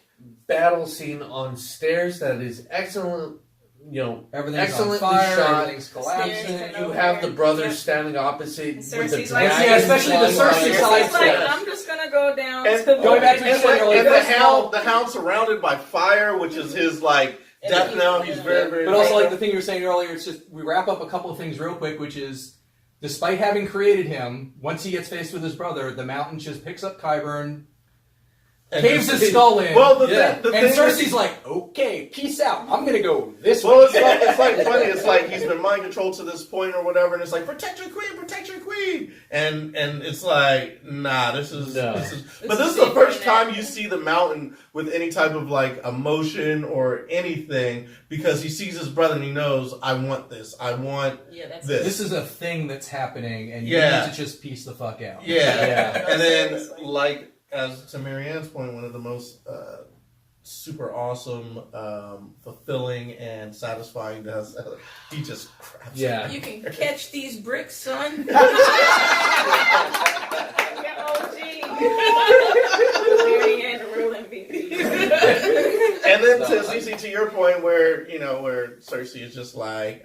battle scene on stairs that is excellent. Everything's excellently on fire, shot. everything's collapsing. Stairs. You have the brothers standing opposite with the Cersei's like- dragon Yeah, especially the flying Cersei by. side It's like, step. I'm just gonna go down And to the going back to and, the like, earlier, and the that's hound surrounded by fire, which is his death knell. He's very, very. But also, like the thing you were saying earlier, it's just we wrap up a couple of things real quick, which is, despite having created him, once he gets faced with his brother, the Mountain just picks up Qyburn, caves his skull in, Well, the Yeah. thing, the and thing Cersei's is, like, "Okay, peace out. I'm gonna go this way." well, it's like funny. It's like he's been mind controlled to this point or whatever, and it's like protect your queen, and it's like nah, this is. No. But this is the first time you see the Mountain with any type of emotion or anything because he sees his brother and he knows I want this. I want Yeah, that's this. This is a thing that's happening, and you Yeah. need to just piece the fuck out. Yeah. Yeah. And then, Seriously. as to Marianne's point, one of the most super awesome, fulfilling, and satisfying deaths. He just crabs. Yeah. You can catch these bricks, son. Yeah, OG. Marianne, the real MVP. And then No, to CC, to your point, where where Cersei is just like,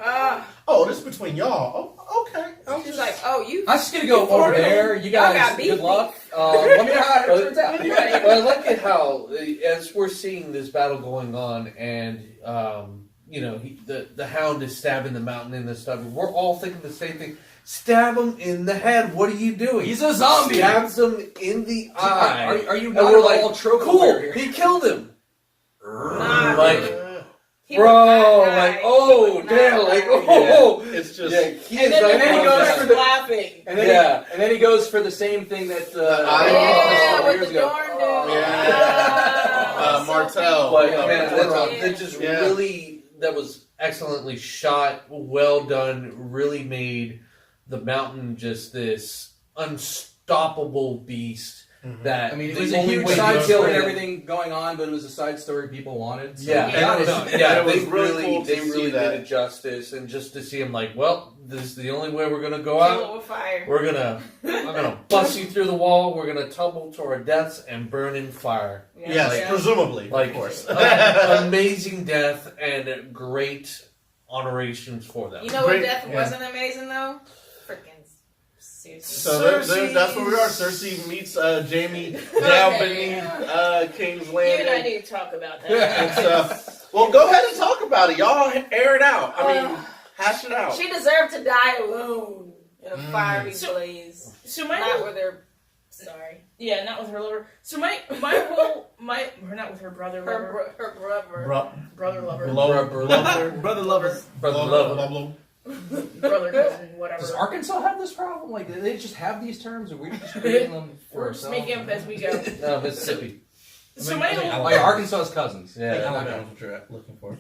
"Oh, this is between y'all." Oh, okay. I'm She's just like, oh, you. I'm just gonna go For over real? there. You Y'all guys, got good beef. luck. Let me know how it turns out. But I like it how, as we're seeing this battle going on, and the Hound is stabbing the Mountain in the stomach. We're all thinking the same thing. Stab him in the head. What are you doing? He's a zombie. Stabs him in the eye. Are you and not we're at like, all trope cool. aware? He killed him. Nah, Like, he was bro, not like, nice. oh, He was not damn, like, nice. oh, it's just yeah, he And is then, right and then he on goes that. for the- laughing. And then, Yeah. and then he goes for the same thing that eye. Yeah, with years the ago. darn dude. Yeah. So Martell. Like, Yeah. man, Yeah. that just Yeah. really, that was excellently shot, well done, really made the Mountain just this unstoppable beast that I mean, it the was a only huge way side to story kill and him- everything going on, but it was a side story people wanted. So Yeah, we And got it it. was- yeah, it was they really really, cool to they see really that. did it justice, and just to see him like, well, this is the only way we're gonna go Kill out. it with fire. I'm gonna bust you through the wall. We're gonna tumble to our deaths and burn in fire. yes, Yeah. presumably, Like, of course. amazing death and great honorations for them. You know what Great, death yeah. wasn't amazing though? Freaking seriously. So that's where we are. Cersei meets Jamie down beneath King's You and I Landing. need to talk about that. And well, go ahead and talk about it. Y'all air it out. I mean, hash it out. She deserved to die alone in a fiery Mm. So- blaze. So my Not whole, with her Sorry. Yeah, not with her lover. So my whole or not with her brother lover. Her brother. Brother lover. Brother lover. Brother lovers. Brother lover. Brother cousin, whatever. Does Arkansas have this problem? Like, do they just have these terms, or we're just creating them for We're just ourselves? making up as we go. No, Mississippi. So my whole Like Arkansas's cousins. Yeah. Alabama's what you're looking for.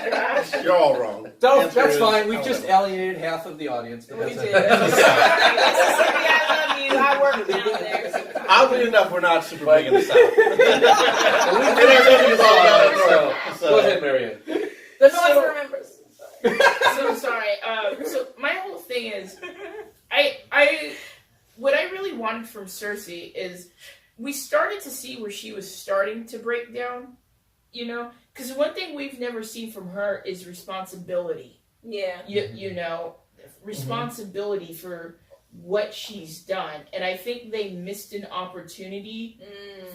gosh. You're all wrong. Don't. Answer That's is fine. We've just Alabama. alienated half of the audience. But We that's did. okay. Mississippi, I love you. I work down there. Oddly enough, we're not super big in the South. Well, we And our country is all about it, so, so- go ahead, Marianne. The North remembers. So sorry. So my whole thing is, what I really wanted from Cersei is, we started to see where she was starting to break down, you know, because one thing we've never seen from her is responsibility. Yeah. You know, responsibility for what she's done, and I think they missed an opportunity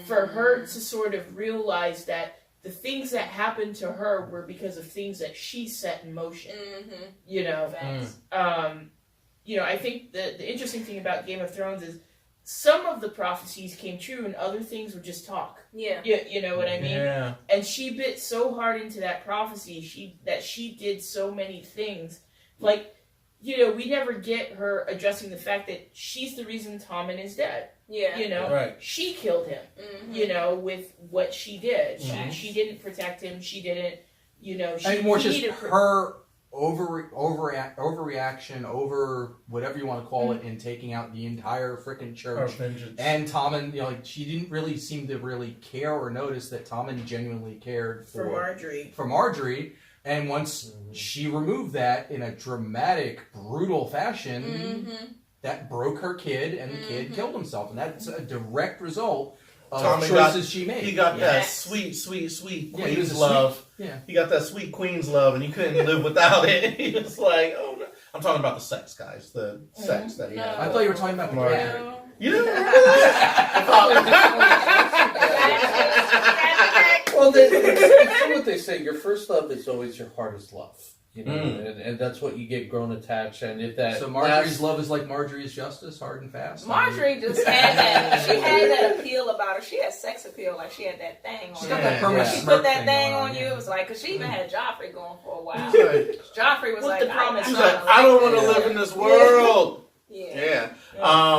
for her to sort of realize that the things that happened to her were because of things that she set in motion. Mm-hmm. You know, Facts. you know, I think the interesting thing about Game of Thrones is some of the prophecies came true and other things were just talk. Yeah. You know what I mean? Yeah. And she bit so hard into that prophecy she did so many things. Like, you know, we never get her addressing the fact that she's the reason Tommen is dead. Yeah. You know? Right. She killed him, Mm-hmm. you know, with what she did. Mhm. She didn't protect him. She didn't, you know, she I mean, more he just needed her overreaction, over whatever you want to call it, in taking out the entire freaking Or church. vengeance. And Tommen, you know, like, she didn't really seem to really care or notice that Tommen genuinely cared for Marjorie. for Marjorie. And once she removed that in a dramatic, brutal fashion, Mm-hmm. that broke her kid, and the kid killed himself. And that's a direct result of Tommen choices she made. He got that Yes. sweet Yeah, he was queen's a love. Yeah. He got that sweet queen's love, and he couldn't live without it. He was like, oh no. I'm talking about the sex, guys. The sex that he No. had. I thought you were talking about the Marjorie. character. No. You didn't remember that? Well, it's what they say. Your first love is always your hardest love. You know, and that's what you get grown attached. And if that So Marjorie's love is like Marjorie's justice, hard and fast. Marjorie just had that. She had that appeal about her. She had sex appeal, like she had that thing on She's her. got that Yeah. permanent She smirk put that thing going on you. yeah. It was like, because she even had Joffrey going for a while. He's like, Joffrey was What's like, the promise? he's like, I don't want to live in this world. Yeah. Yeah.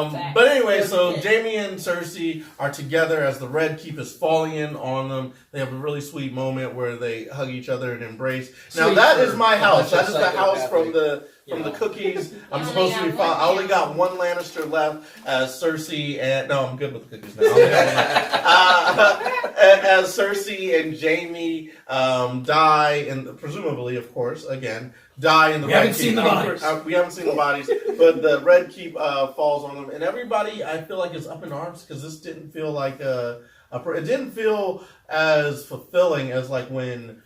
Facts. But anyway, so Yeah. Jamie and Cersei are together as the Red Keep is falling in on them. They have a really sweet moment where they hug each other and embrace. Now Sweet that for is my a house. bunch That of is the house from the Yeah. cookies. I'm You supposed to only be got fine. I one only now. got one Lannister left as Cersei and no, I'm good with the cookies now. I only have one left. As Cersei and Jamie die, and presumably, of course, again, die in the We Red haven't Keep. seen the bodies. We haven't seen the bodies, but the Red Keep falls on them, and everybody I feel like is up in arms because this didn't feel like it didn't feel as fulfilling as like when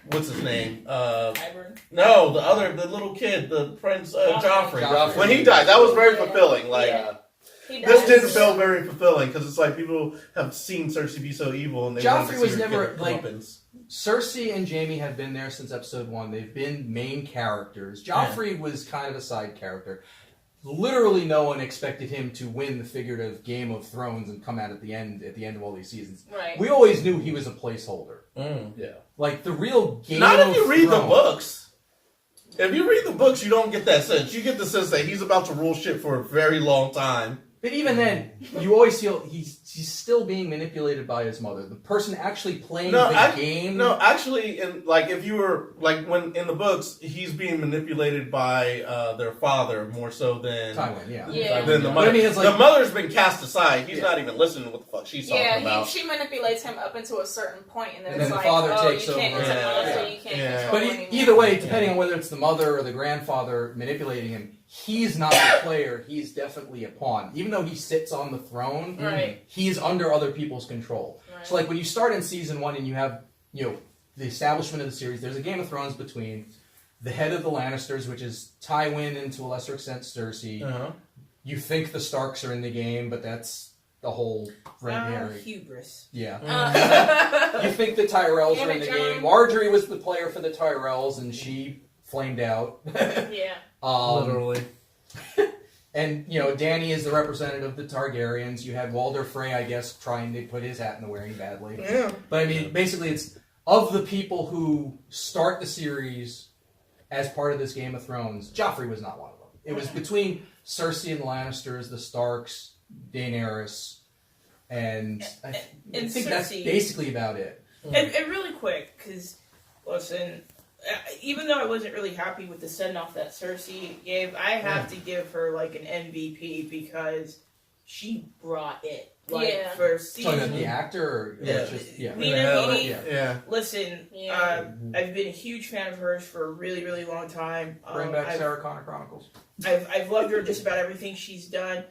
what's his name? Qyburn. No, the little kid, the Prince Joffrey. Joffrey. When he died, that was very fulfilling. Like He this dies. didn't feel very fulfilling because it's like people have seen Cersei be so evil, and they wanted to Joffrey see was her never, get her like, comeuppance. Cersei and Jamie have been there since episode 1. They've been main characters. Joffrey was kind of a side character. Literally, no one expected him to win the figurative Game of Thrones and come out at the end of all these seasons. Right. We always knew he was a placeholder. Yeah. Like the real Game Not of if you read the Thrones- books. If you read the books, you don't get that sense. You get the sense that he's about to rule shit for a very long time. But even then, you always feel he's still being manipulated by his mother. The person actually playing the game. No, actually, if you were when in the books, he's being manipulated by their father more so than Tywin, yeah. Yeah. than the But mother. I mean, it's like- the mother's been cast aside. He's Yeah. not even listening to what the fuck she's talking Yeah, about. she manipulates him up into a certain point, and then And it's then the like, father oh, takes you can't over. it's a Yeah. monster, you can't Yeah. control But anymore. either way, depending on whether it's the mother or the grandfather manipulating him, he's not the player. He's definitely a pawn. Even though he sits on the throne, Right. he's under other people's control. Right. So, like when you start in season 1 and you have, the establishment of the series, there's a Game of Thrones between the head of the Lannisters, which is Tywin, and to a lesser extent Cersei. Uh-huh. You think the Starks are in the game, but that's the whole red herring. Hubris. Yeah. Uh, You think the Tyrells Damn are in it, the John. game. Marjorie was the player for the Tyrells, and she flamed out. yeah. Um, Literally. And, Danny is the representative of the Targaryens. You had Walder Frey, I guess, trying to put his hat in the wearing badly. Yeah. But, I mean, basically it's of the people who start the series as part of this Game of Thrones, Joffrey was not one of them. It was between Cersei and the Lannisters, the Starks, Daenerys, and I think that's Cersei. basically about it. And really quick, because, listen, even though I wasn't really happy with the send-off that Cersei gave, I have to give her, like, an MVP because she brought it. Like, Yeah. for Talking about season... the actor, or Yeah. just Nina Yeah. Heaney, Yeah. listen, Yeah. I've been a huge fan of hers for a really, really long time. bring back I've, Sarah Connor Chronicles. I've loved her just about everything she's done,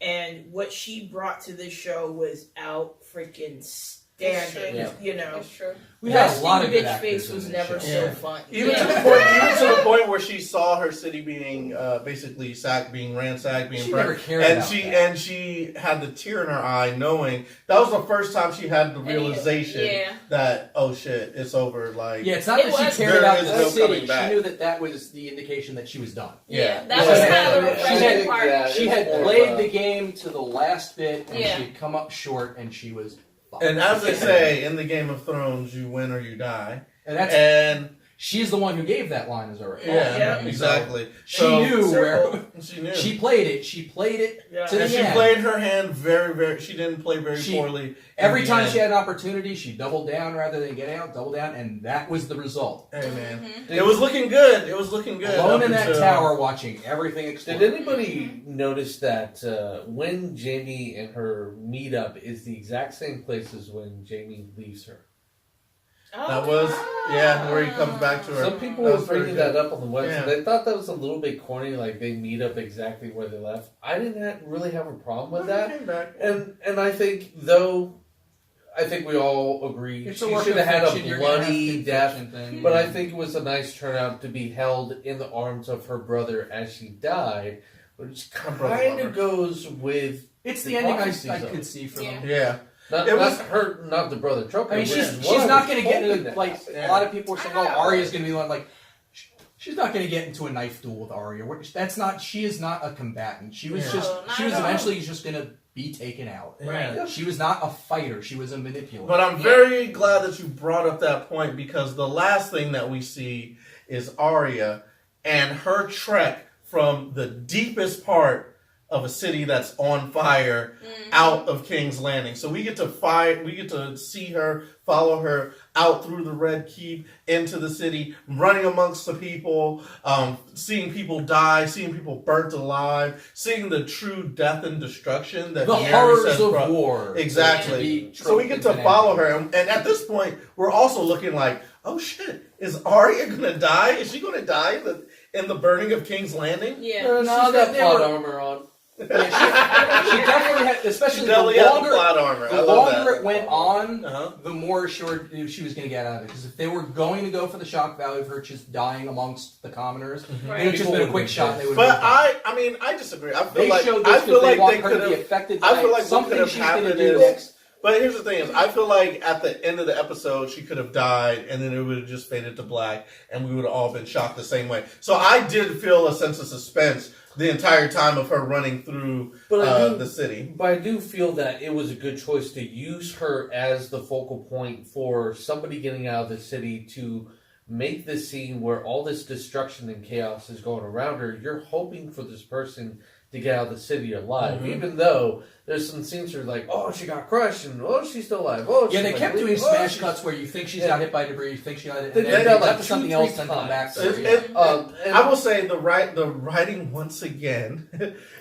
and what she brought to this show was out freaking standing. Yeah. You know, That's true. We had a Resting lot of good bitch actors face in was this never show. so Yeah. fun. Even Yeah. to the point where she saw her city being basically sacked, being ransacked, being She burned, never cared and about she that. and she had the tear in her eye, knowing that was the first time she had the realization Yeah. that oh shit, it's over. Like Yeah, it's not It that was- she cared There about is the no city. coming back. She knew that was the indication that she was done. Yeah. That was Yeah. kind of the Yeah. refreshing She part. Yeah. She it's had more of played a- the game to the last bit, and Yeah. she had come up short, and she was fucked. And as they say in the Game of Thrones, you win or you die. And that's And she's the one who gave that line as a recall. yeah, Yeah. exactly. She So- knew where She knew. she played it. She played it Yeah. to the and she end. played her hand very, very. She didn't play very She- poorly. Every in the time end. she had an opportunity, she doubled down rather than get out, double down, and that was the result. Hey man, Mhm. it was looking good. It was looking good. Alone up in that until- tower, watching everything explode. Did anybody notice that when Jamie and her meet up is the exact same place as when Jamie leaves her? That was where he comes back to her. Some people That were was very bringing good. that up on the website. Yeah. They thought that was a little bit corny, like they meet up exactly where they left. I didn't really have a problem with that, Came back. and I think I think we all agree It's she a work should of have had fiction, a you're gonna have bloody to death. fiction thing. But I think it was a nice turnout to be held in the arms of her brother as she died, which Her brother kind lover. of goes with it's the the ending I prophecies I of it. could see for them. Yeah, not, It was- not her, not the brother Trucker. I mean, which she's is what I not was going to get hoping into to like happen. a lot of people are saying, I "Oh, know. Arya's going to be the one." Like, she's not going to get into a knife duel with Arya. That's not. She is not a combatant. She was Yeah. just. No, not She was at all. eventually just going to be taken out. yeah. She was not a fighter. She was a manipulator. But I'm very glad that you brought up that point because the last thing that we see is Arya and her trek from the deepest part of a city that's on fire out of King's Landing. So we get to see her, follow her out through the Red Keep into the city, running amongst the people, seeing people die, seeing people burnt alive, seeing the true death and destruction that the Daenerys horrors has of brought. war. Exactly. To be So we get to troped follow into her, and at this point, we're also looking like, oh shit, is Arya gonna die? Is she gonna die in the burning of King's Landing? Yeah. No, She's she's got got- they plot were- armor on. Yeah, she definitely had, She especially definitely the had the longer, plot armor. I the love longer that. it went on, Uh-huh. the more assured she was going to get out of it. Because if they were going to go for the shock value of her just dying amongst the commoners, it would have just been a quick shot. And they would. But I mean, I disagree. I feel They like showed I this feel because they like want they her could to be have. affected I by feel like what something could have she's going to happened do is. next. But here's the thing: is I feel like at the end of the episode, she could have died, and then it would have just faded to black, and we would have all been shocked the same way. So I did feel a sense of suspense the entire time of her running through But I do, the city. but I do feel that it was a good choice to use her as the focal point for somebody getting out of the city to make this scene where all this destruction and chaos is going around her. You're hoping for this person to get out of the city alive, Mhm. even though there's some scenes where like, oh, she got crushed, and oh, she's still alive. Oh, Yeah, they she's kept like, doing oh, smash she's- cuts where you think she's Yeah. got hit by debris, you think she got it, They and did then that they like cut to something 2-3 else and come back. times. to It- it. it- And I will say the writing once again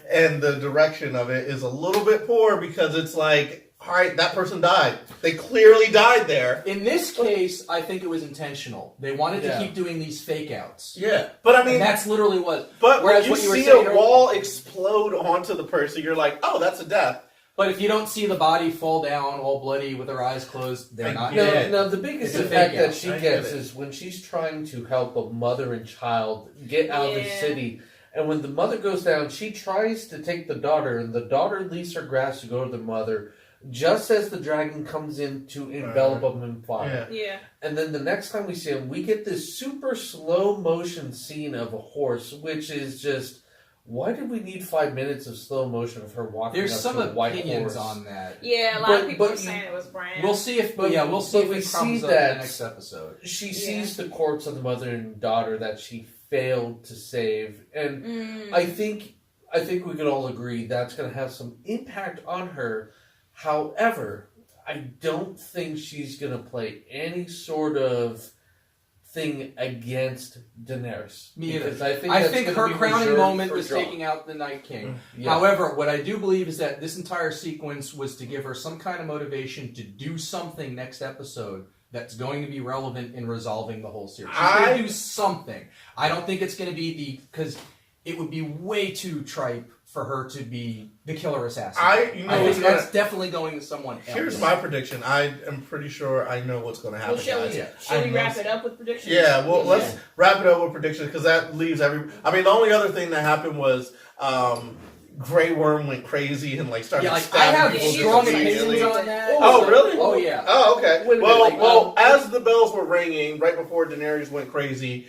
and the direction of it is a little bit poor because it's like, all right, that person died. They clearly died there. In this case, I think it was intentional. They wanted to Yeah. keep doing these fake outs. Yeah, but I mean, And that's literally what. but when whereas you what you were see saying a earlier- wall explode onto the person, you're like, oh, that's a death. But if you don't see the body fall down all bloody with her eyes closed, they're not Yeah. dead. Now, the biggest It's a impact fake out. that she I gets get it. is when she's trying to help a mother and child get out of the Yeah. city. And when the mother goes down, she tries to take the daughter, and the daughter leaves her grasp to go to the mother just as the dragon comes in to envelop them in fire. Yeah. Yeah. And then the next time we see him, we get this super slow motion scene of a horse, which is just why did we need 5 minutes of slow motion of her walking There's up some to a white opinions horse? on that. Yeah, a lot of But- people but are you- saying it was Bran. We'll see if, But- we'll see but if we it comes see up in that- the next episode. She Yeah. sees the corpse of the mother and daughter that she failed to save, and Mm. I think we can all agree that's going to have some impact on her. However, I don't think she's going to play any sort of thing against Daenerys. Me either. Because I I think that's her gonna be crowning reserved moment for was Jon. taking out the Night King. Yeah. However, what I do believe is that this entire sequence was to give her some kind of motivation to do something next episode that's going to be relevant in resolving the whole series. She's going I- to do something. I don't think it's going to be because it would be way too tripe for her to be the killer assassin. I I think what's gonna- that's definitely going to someone else. Here's my prediction. I am pretty sure I know what's going to happen, Well, shall guys. we, Yeah. shall we I wrap know- it up with predictions? Yeah, well, Yeah. let's wrap it up with predictions because that leaves every. I mean, the only other thing that happened was Grey Worm went crazy and like started Yeah, like, I stabbing have people strong just opinions immediately. on that. Oh, really? Oh, yeah. Oh, okay. Wait a Well, minute, well, as the bells were ringing right before Daenerys went crazy,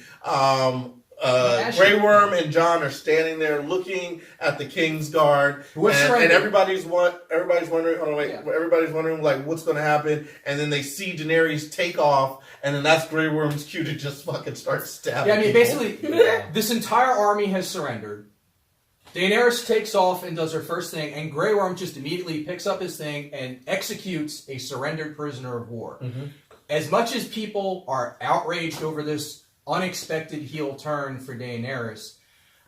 Grey Worm and Jon are standing there looking at the King's Guard, Who are and surrendered. everybody's wondering. Hold on, wait. Yeah. Everybody's wondering like what's going to happen, and then they see Daenerys take off, and then that's Grey Worm's cue to just fucking start stabbing. Yeah, I mean, people. basically, this entire army has surrendered. Daenerys takes off and does her first thing, and Grey Worm just immediately picks up his thing and executes a surrendered prisoner of war. Mhm. As much as people are outraged over this unexpected heel turn for Daenerys,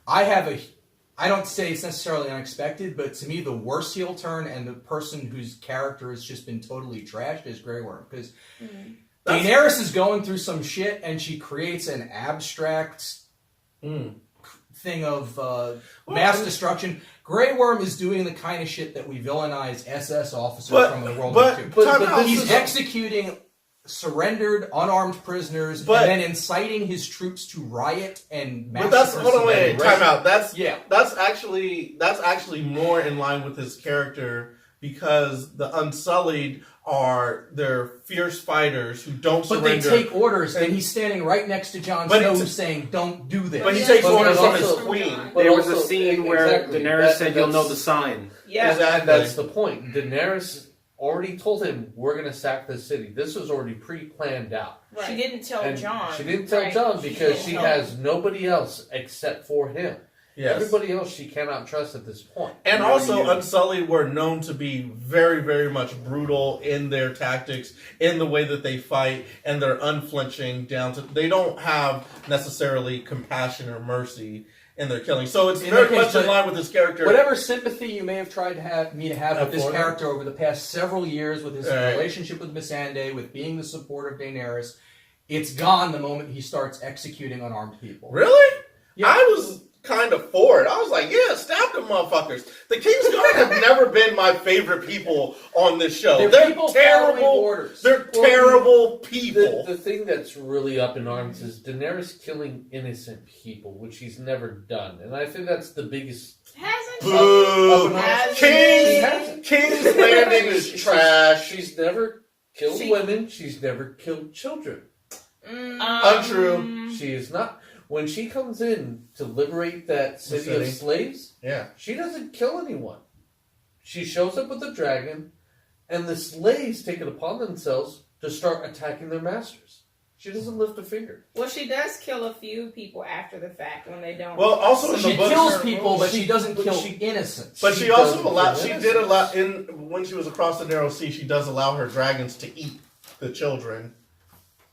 I don't say it's necessarily unexpected, but to me, the worst heel turn and the person whose character has just been totally trashed is Grey Worm. Because That's- Daenerys is going through some shit, and she creates an abstract thing of mass destruction. Grey Worm is doing the kind of shit that we villainize SS officers from the World War II. time out. He's executing surrendered, unarmed prisoners, But- and then inciting his troops to riot and massacre. But that's hold on, wait, civilians. time out. That's Yeah. That's actually more in line with his character because the Unsullied they're fierce fighters who don't But they surrender. take orders, and he's standing right next to Jon But Snow it's- saying, "Don't do this." But he Yeah, takes but orders from also- his queen. But There was a also- scene where exactly, Daenerys said, "You'll know the sign." Yeah. Exactly. And that's the point. Daenerys already told him, we're going to sack this city. This was already pre-planned out. She didn't tell And John. She didn't tell Right. John because She she didn't know. has nobody else except for him. Yes. Everybody else she cannot trust at this point. And Really also, you. Unsullied were known to be very, very much brutal in their tactics, in the way that they fight, and they're unflinching down to. They don't have necessarily compassion or mercy in their killing. So it's In very that case, much in but line with this character. Whatever sympathy you may have tried to have me to have with this For him. character over the past several years, with his Right. relationship with Missandei, with being the support of Daenerys, it's gone the moment he starts executing unarmed people. Really? Yeah. I was kind of for it. I was like, yeah, stab them motherfuckers. The King's Guard have never been my favorite people on this show. They're people following terrible. orders. They're Well, terrible people. The thing that's really up in arms is Daenerys killing innocent people, which she's never done. And I think that's the biggest... Hasn't Boo! Up in arms. Has She King's, hasn't. King's Landing is trash. She's never killed She- women. She's never killed children. Untrue. She is not... When she comes in to liberate that city of city. slaves, Yeah. she doesn't kill anyone. She shows up with a dragon, and the slaves take it upon themselves to start attacking their masters. She doesn't lift a finger. Well, she does kill a few people after the fact when they don't. Well, also in She the books, kills people, but she doesn't but kill she- innocents. but she she also doesn't allowed. kill She innocents. did allow when she was across the narrow sea. She does allow her dragons to eat the children.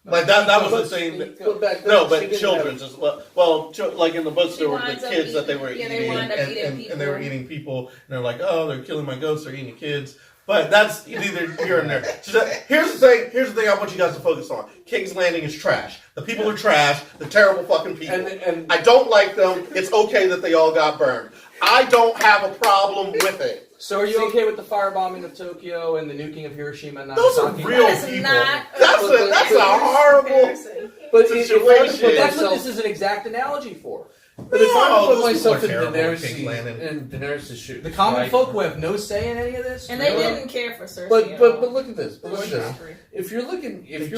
Like that was the thing. But back then, No, she but didn't children's as well. Well, like in the books, She there were the winds up kids that they eating- were yeah, eating, they wind up eating and they were people. eating people, and they're like, oh, they're killing my goats, they're eating kids. But that's neither here and there. She said, here's the thing. Here's the thing. I want you guys to focus on. King's Landing is trash. The people are trash. They're terrible fucking people. And I don't like them. It's okay that they all got burned. I don't have a problem with it. So are you okay with the firebombing of Tokyo and the nuking of Hiroshima and Those are Nagasaki? real That is people. not That's a horrible. comparison. but if I had to Situation. put That's what myself, this is an exact analogy for. but if I No, put those myself in people are terrible, King's Daenerys' Landing. in Daenerys' shoes, The common right? folk who have no say in any of this. And they really? didn't care for Cersei. But at but all. but look at this. But look at this. If you're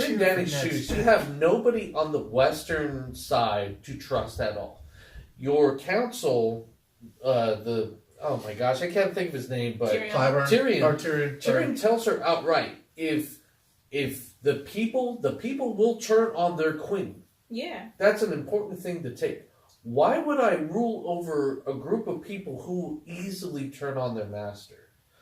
in Danny's shoes, you have nobody on the western side to trust at all. Your council oh my gosh, I can't think of his name, but Tyrion. Clyburn. Tyrion. Or Tyrion. sorry. Tyrion tells her outright, if the people will turn on their queen. Yeah. That's an important thing to take. Why would I rule over a group of people who easily turn on their master?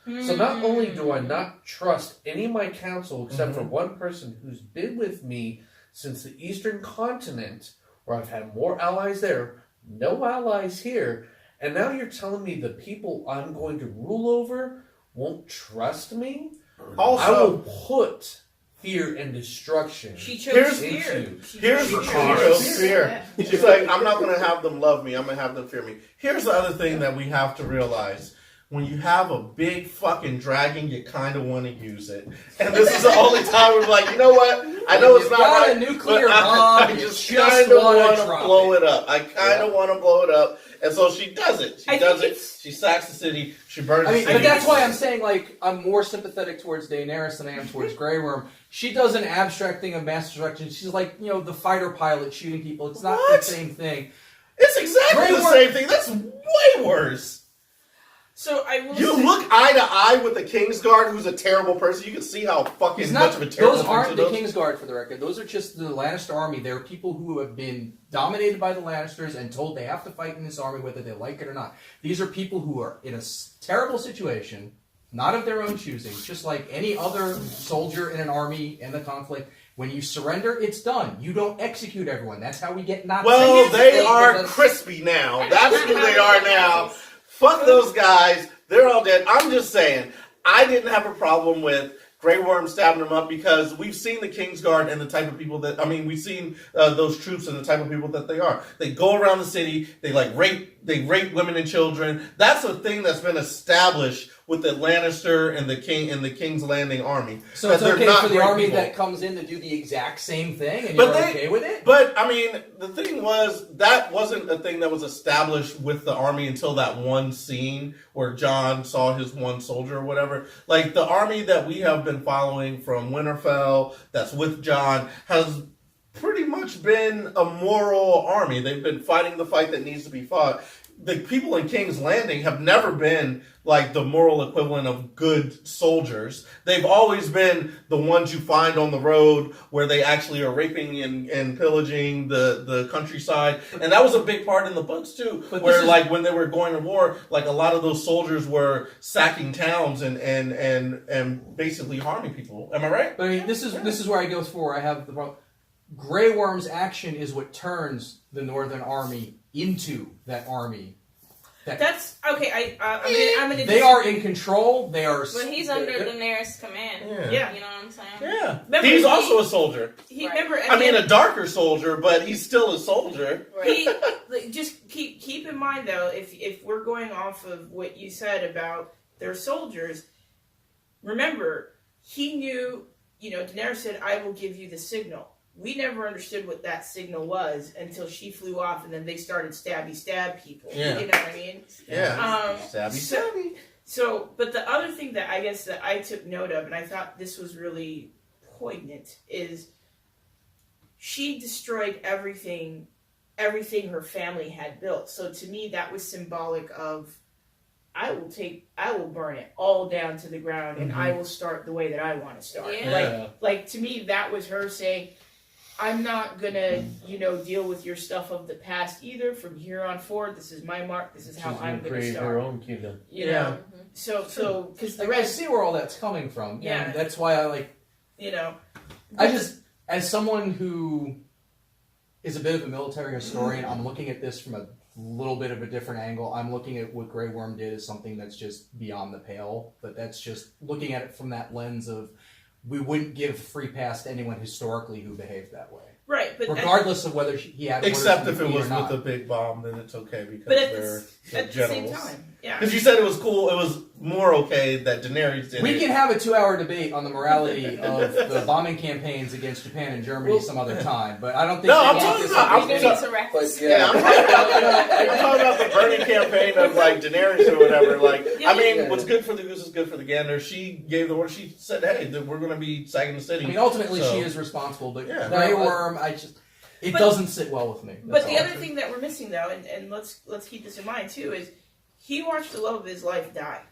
So not only do I not trust any of my counsel except for one person who's been with me since the Eastern Continent, where I've had more allies there, no allies here, and now you're telling me the people I'm going to rule over won't trust me? I Also, will put fear and destruction. She Here's- chose fear. into- here's She the chose fear. She's like, I'm not going to have them love me. I'm going to have them fear me. Here's the other thing that we have to realize. When you have a big fucking dragon, you kind of want to use it. And this is the only time we're like, you know what? I know it's You've not got right. a nuclear but bomb, I you just just kind of wanna want to drop blow it. it up. I kind of want to blow it up. And so she does it. She I does think it. She sacks the city. She burns I the mean, city. but that's why I'm saying, like, I'm more sympathetic towards Daenerys than I am towards Grey Worm. She does an abstract thing of mass destruction. She's like, you know, the fighter pilot shooting people. It's not What? the same thing. It's exactly Grey the Worm- same thing. That's way worse. So I will You say, look eye to eye with the Kingsguard, who's a terrible person. You can see how fucking He's much not, of a terrible those aren't person the he is. Kingsguard, for the record. Those are just the Lannister army. They're people who have been dominated by the Lannisters and told they have to fight in this army whether they like it or not. These are people who are in a terrible situation, not of their own choosing, just like any other soldier in an army in the conflict. When you surrender, it's done. You don't execute everyone. That's how we get Nazis. Well, they They- are crispy now. That's who they are now. Fuck those guys. They're all dead. I'm just saying, I didn't have a problem with Grey Worm stabbing them up because we've seen the Kingsguard and the type of people that, we've seen those troops and the type of people that they are. They go around the city, they rape women and children. That's a thing that's been established with the Lannister and the King's Landing army. So That it's they're okay not for the great army people. that comes in to do the exact same thing, and But you're they- okay with it? But the thing was that wasn't a thing that was established with the army until that one scene where Jon saw his one soldier or whatever. Like the army that we have been following from Winterfell, that's with Jon, has pretty much been a moral army. They've been fighting the fight that needs to be fought. The people in King's Landing have never been like the moral equivalent of good soldiers. They've always been the ones you find on the road where they actually are raping and pillaging the countryside. And that was a big part in the books too, But where this is- like when they were going to war, like a lot of those soldiers were sacking towns and basically harming people. Am I right? But I mean, this is where I go for. I have the problem. Grey Worm's action is what turns the Northern Army into that army. that's okay. I'm gonna. They are in control. They are. But he's under Daenerys' command. Yeah. You know what I'm saying? Yeah. Remember, He's he- also a soldier. He Right. remember. I mean, a darker soldier, but he's still a soldier. Right. He, like, just keep in mind though, if we're going off of what you said about their soldiers, remember he knew. You know, Daenerys said, "I will give you the signal." We never understood what that signal was until she flew off, and then they started stab people. Yeah. You know what I mean? Yeah. Stabby, so- stabby. So, but the other thing that I guess that I took note of, and I thought this was really poignant, is she destroyed everything her family had built. So to me, that was symbolic of, I will burn it all down to the ground, and I will start the way that I want to start. Yeah. Like to me, that was her saying, I'm not gonna, deal with your stuff of the past either. From here on forward, this is my mark. This is She's how going I'm to gonna create start. her own kingdom. You Yeah. know, so because the Like, I rest, see where all that's coming from. Yeah. And that's why I like. I just, as someone who is a bit of a military historian, I'm looking at this from a little bit of a different angle. I'm looking at what Grey Worm did as something that's just beyond the pale, but that's just looking at it from that lens of we wouldn't give free pass to anyone historically who behaved that way, right, but regardless of whether he had orders Except from if the it queen was or not. with a big bomb, then it's okay because But at they're the, at the same generals. time, yeah. Because you said it was cool, it was more okay that Daenerys did We it. can have a 2-hour debate on the morality of the bombing campaigns against Japan and Germany some other time, but I don't think No, they I'm need talking this about- up. We do need to wrap But this. Yeah, I'm talking about the burning campaign of like Daenerys or whatever. Like, I mean, Yeah. what's good for the goose is good for the gander. She gave the order. She said, "Hey, we're going to be sagging the city." I mean, ultimately, So- she is responsible, but Yeah. Grey No, Worm, it But- doesn't sit well with me. But That's the all. other thing that we're missing, though, and let's keep this in mind too, is he watched the love of his life die.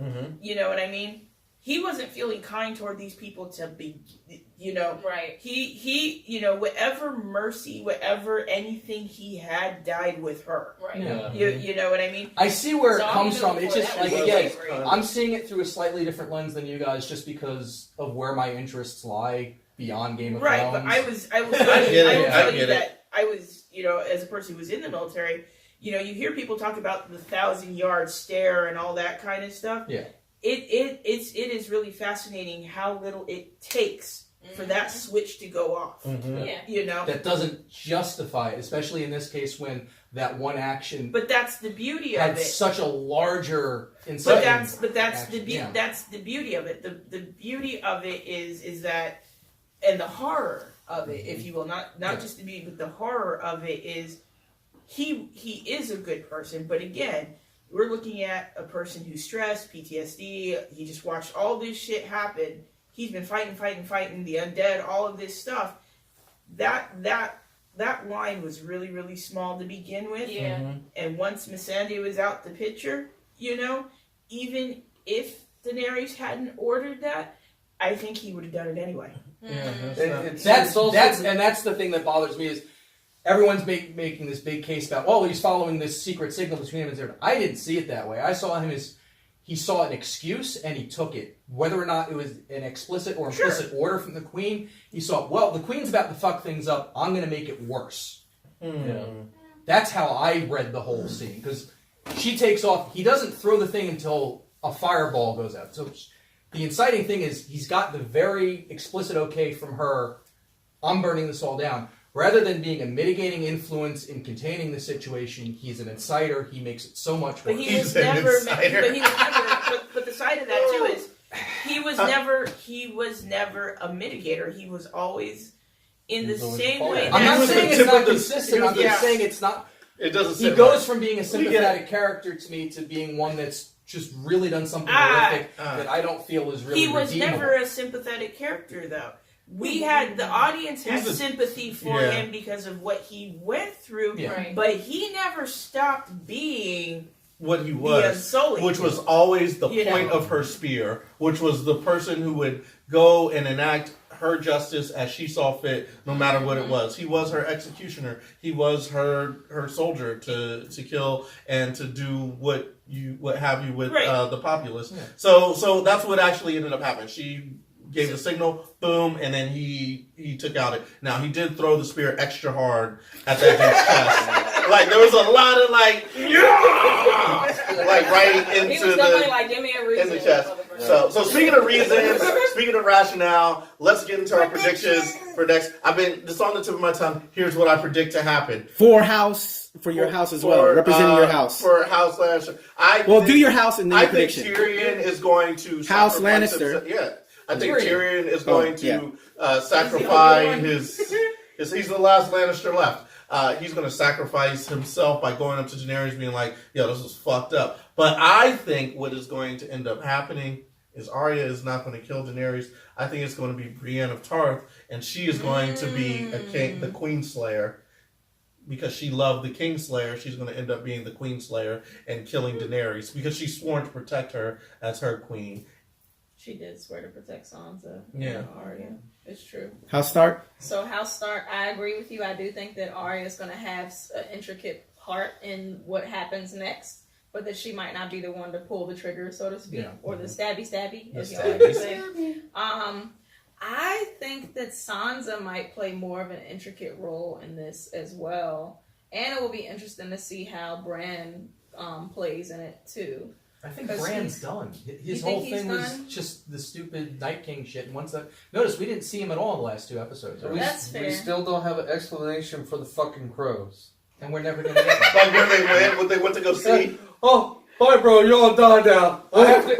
Mm-hmm. You know what I mean? He wasn't feeling kind toward these people to be, you know. Right. He, you know, whatever mercy, whatever anything he had died with her. Right. Yeah. You know what I mean? I see where So it I'm comes even from. It's for just that. like It was again, like great. I'm seeing it through a slightly different lens than you guys, just because of where my interests lie beyond Game of Right, Thrones. but I will get tell it, you I get that I was, you know, as a person who was in the military, you know, you hear people talk about the 1,000-yard stare and all that kind of stuff. Yeah. It is really fascinating how little it takes for that switch to go off. Mm-hmm. Yeah. You know? that doesn't justify it, especially in this case when that one action But that's the beauty had of it. such a larger But inciting. that's the action, yeah. that's the beauty of it. The beauty of it is that, and the horror of it, if you will, not Yeah. just the beauty, but the horror of it is he is a good person, but again, we're looking at a person who's stressed, PTSD. He just watched all this shit happen. He's been fighting the undead, all of this stuff. That line was really, really small to begin with. Yeah. Mm-hmm. And once Missandei was out the picture, you know, even if Daenerys hadn't ordered that, I think he would have done it anyway. Yeah, That's also that's the thing that bothers me is everyone's making this big case about, well, he's following this secret signal between him and Zerda. I didn't see it that way. I saw him as he saw an excuse and he took it. Whether or not it was an explicit or implicit order from the Queen, he saw, well, the Queen's about to fuck things up. I'm going to make it worse. Mm-hmm. That's how I read the whole scene. Because she takes off. He doesn't throw the thing until a fireball goes out. So the inciting thing is he's got the very explicit okay from her, I'm burning this all down. Rather than being a mitigating influence in containing the situation, he's an inciter. He makes it so much worse. But he He's was an never. insider. But he was never. But the side of that too is he was never. He was never a mitigator. He was always in the He's always same a way. I'm He not was the saying tip it's not of the- consistent. he was I'm the- just saying it's not. It doesn't He sit goes right. from being a We get sympathetic character to me to being one that's just really done something Ah. horrific that I don't feel is really He was redeemable. never a sympathetic character, though. We had the audience had He's a- sympathy for yeah. him because of what he went through, Yeah. Right. but he never stopped being what he the was, Unsullied. which was always the You point know. of her spear, which was the person who would go and enact her justice as she saw fit, no matter what it was. He was her executioner. He was her soldier to kill and to do what have you with Right. the populace. Yeah. So that's what actually ended up happening. She gave the signal, boom, and then he took out it. Now he did throw the spear extra hard at that dude's chest. Like there was a lot of like, yeah! Like right He into was definitely the like, give me a reason. in the chest. So speaking of reasons, speaking of rationale, let's get into our predictions for next. This on the tip of my tongue. Here's what I predict to happen. For your house as well, representing your house. For House Lannister. Well, do your house and then I your think prediction. Tyrion is going to House sacrifice Lannister. himself. Yeah, I think Tyrion. Tyrion is going yeah. to sacrifice his. He's the last Lannister left. He's going to sacrifice himself by going up to Daenerys, being like, "Yo, this is fucked up." But I think what is going to end up happening is Arya is not going to kill Daenerys. I think it's going to be Brienne of Tarth, and she is going to be the Queen Slayer. Because she loved the Kingslayer, she's going to end up being the Queenslayer and killing Daenerys because she's sworn to protect her as her queen. She did swear to protect Sansa. Yeah. Arya. It's true. House Stark. So House Stark, I agree with you. I do think that Arya is going to have an intricate part in what happens next, but that she might not be the one to pull the trigger, so to speak, Yeah. or the stabby, The as y'all like to stabby. say. I think that Sansa might play more of an intricate role in this as well, and it will be interesting to see how Bran plays in it too. I think 'Cause Bran's he's- done. You His think whole he's thing was done? just the stupid Night King shit. And once that, notice we didn't see him at all in the last two episodes, We, right? That's we fair. still don't have an explanation for the fucking crows. And we're never gonna get one. Like where they went, what they went to go see. Oh, bye, bro. You're all died now. I have to.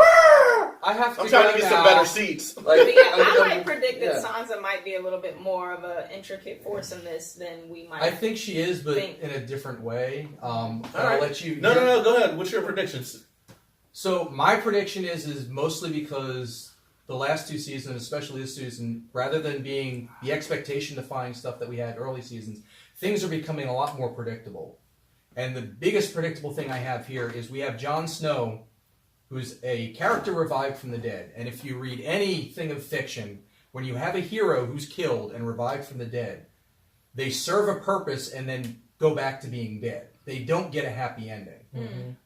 I have to. I'm trying to go get some now. better seats. But Like, yeah, I might predict that yeah. Sansa might be a little bit more of an intricate force in this than we might. I think she is, but Think. in a different way. I'll right. let you. No, go ahead. What's your predictions? So my prediction is mostly because the last two seasons, especially this season, rather than being the expectation-defying stuff that we had early seasons, things are becoming a lot more predictable. And the biggest predictable thing I have here is we have Jon Snow, who's a character revived from the dead. And if you read anything of fiction, when you have a hero who's killed and revived from the dead, they serve a purpose and then go back to being dead. They don't get a happy ending.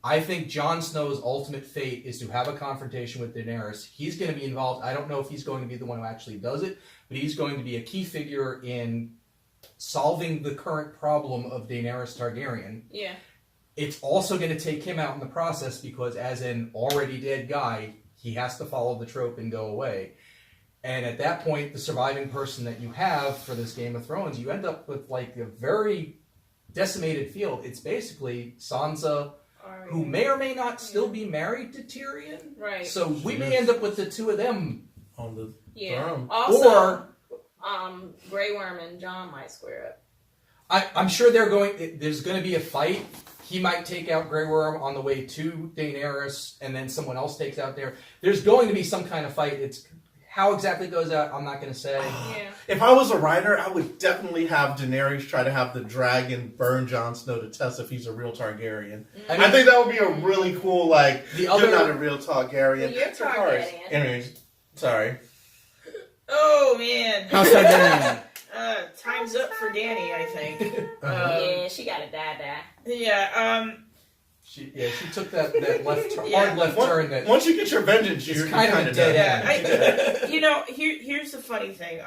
I think Jon Snow's ultimate fate is to have a confrontation with Daenerys. He's going to be involved. I don't know if he's going to be the one who actually does it, but he's going to be a key figure in solving the current problem of Daenerys Targaryen. Yeah. It's also going to take him out in the process because as an already dead guy, he has to follow the trope and go away. And at that point, the surviving person that you have for this Game of Thrones, you end up with like a very decimated field. It's basically Sansa, who may or may not still be married to Tyrion. Right. So we may end up with the two of them On the Yeah. throne. Also, Grey Worm and John might square up. I'm sure there's going to be a fight. He might take out Grey Worm on the way to Daenerys, and then someone else takes out there. There's going to be some kind of fight. It's how exactly it goes out, I'm not going to say. Yeah. If I was a writer, I would definitely have Daenerys try to have the dragon burn Jon Snow to test if he's a real Targaryen. I think that would be a really cool, like, you're not a real Targaryen. Well, you're Targaryen. Anyways, sorry. Oh man. How's Targaryen? Time's up for Danny, I think. Yeah, she got to die. Yeah. She took that left hard left turn that Once you get your vengeance, it's you're kind of a dead dead. end. Here's the funny thing.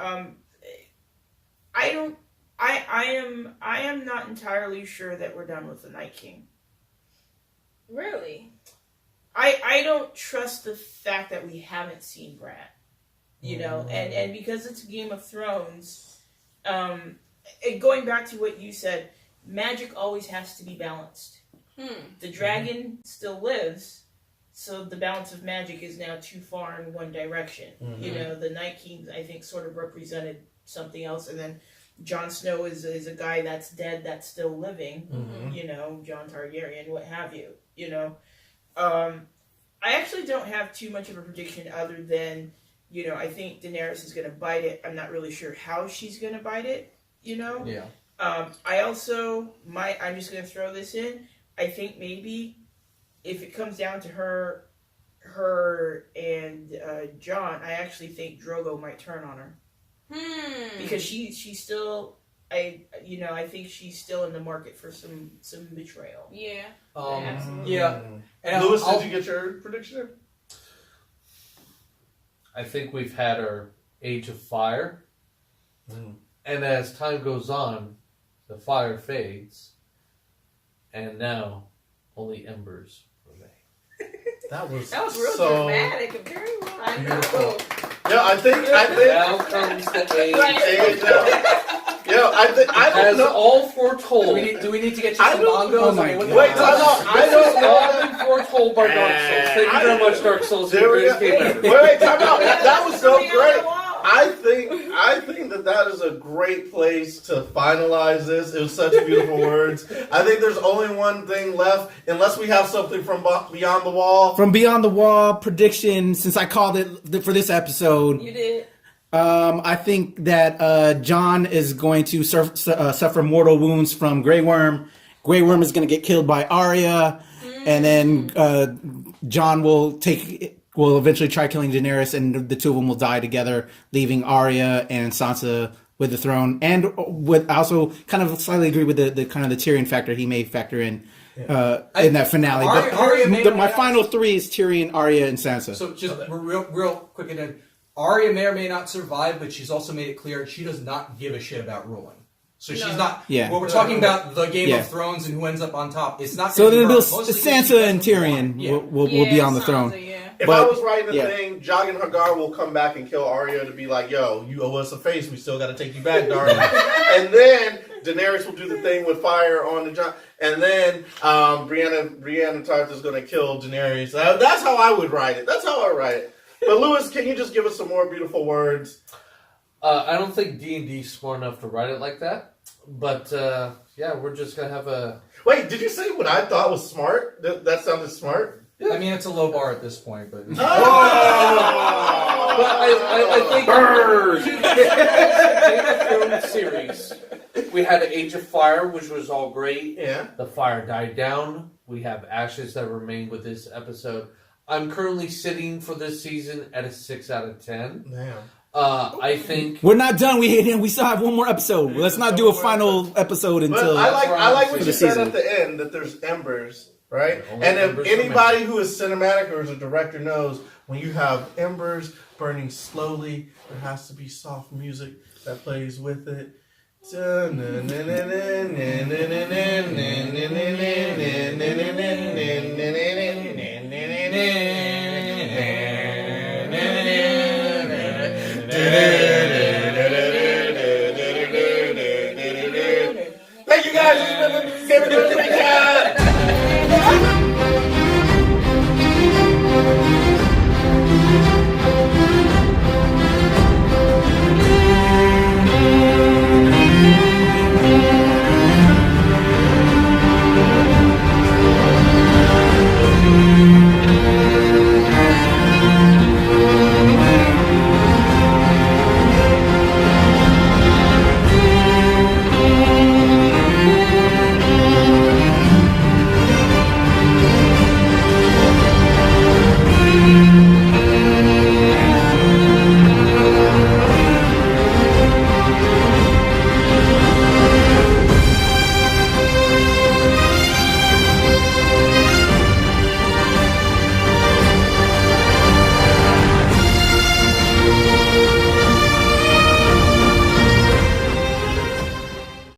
I am not entirely sure that we're done with the Night King. Really? I don't trust the fact that we haven't seen Bran. You know, and because it's Game of Thrones, and going back to what you said, magic always has to be balanced. The dragon still lives, so the balance of magic is now too far in one direction. You know, the Night King, I think, sort of represented something else, and then Jon Snow is a guy that's dead that's still living. You know, Jon Targaryen, what have you. You know, I actually don't have too much of a prediction other than, you know, I think Daenerys is going to bite it. I'm not really sure how she's going to bite it. You know. Yeah. I also I'm just going to throw this in. I think maybe if it comes down to her and John, I actually think Drogo might turn on her because she's still I think she's still in the market for some betrayal. Yeah. Absolutely. Yeah. And Lewis, did you get your prediction? I think we've had our Age of Fire, and as time goes on, the fire fades, and now only embers remain. That was real so dramatic and very well. I know. Yeah, I think. Now comes the age. I don't As know. all foretold. do we need to get you I some don't- bongos? oh my what the Wait, hell? I don't all know. been foretold by Dark Souls. Thank you very much, Dark Souls. There You're we the go. greatest game ever. Wait, time out. That was so Something on great. the wall. I think that is a great place to finalize this. It was such beautiful words. I think there's only one thing left, unless we have something from Beyond the Wall. From Beyond the Wall prediction, since I called it for this episode, You did. I think that John is going to suffer mortal wounds from Grey Worm. Grey Worm is going to get killed by Arya, and then John will eventually try killing Daenerys, and the two of them will die together, leaving Arya and Sansa with the throne. And I also kind of slightly agree with the kind of the Tyrion factor he may factor in that finale. Arya may or may My not- final three is Tyrion, Arya, and Sansa. So just real quick again. Arya may or may not survive, but she's also made it clear she does not give a shit about ruling. So she's not. Yeah. When we're talking about the Game Yeah. of Thrones and who ends up on top, it's not. So gonna be then her, it'll mostly because she Sansa and doesn't Tyrion want- Yeah. will be on the Sansa, throne. Yeah. If But- I was writing the yeah. thing, Jaqen Hagar will come back and kill Arya to be like, yo, you owe us a face. We still got to take you back, darling. And then Daenerys will do the thing with fire on the giant. And then Brienne Tarth is going to kill Daenerys. That's how I would write it. That's how I write it. But Lewis, can you just give us some more beautiful words? I don't think D&D is smart enough to write it like that. But, yeah, we're just going to have a... Wait, did you say what I thought was smart? That sounded smart? I mean, it's a low bar at this point, but Oh! I think Burn! Game of Thrones series. We had Age of Fire, which was all great. Yeah. The fire died down. We have ashes that remain with this episode. I'm currently sitting for this season at a 6 out of 10. Damn. I think We're not done. We still have one more episode. Let's not do a final episode But until. I like what for you the said season. at the end that there's embers, right? Only And if embers for anybody who is cinematic or is a director knows, when you have embers burning slowly, there has to be soft music that plays with it.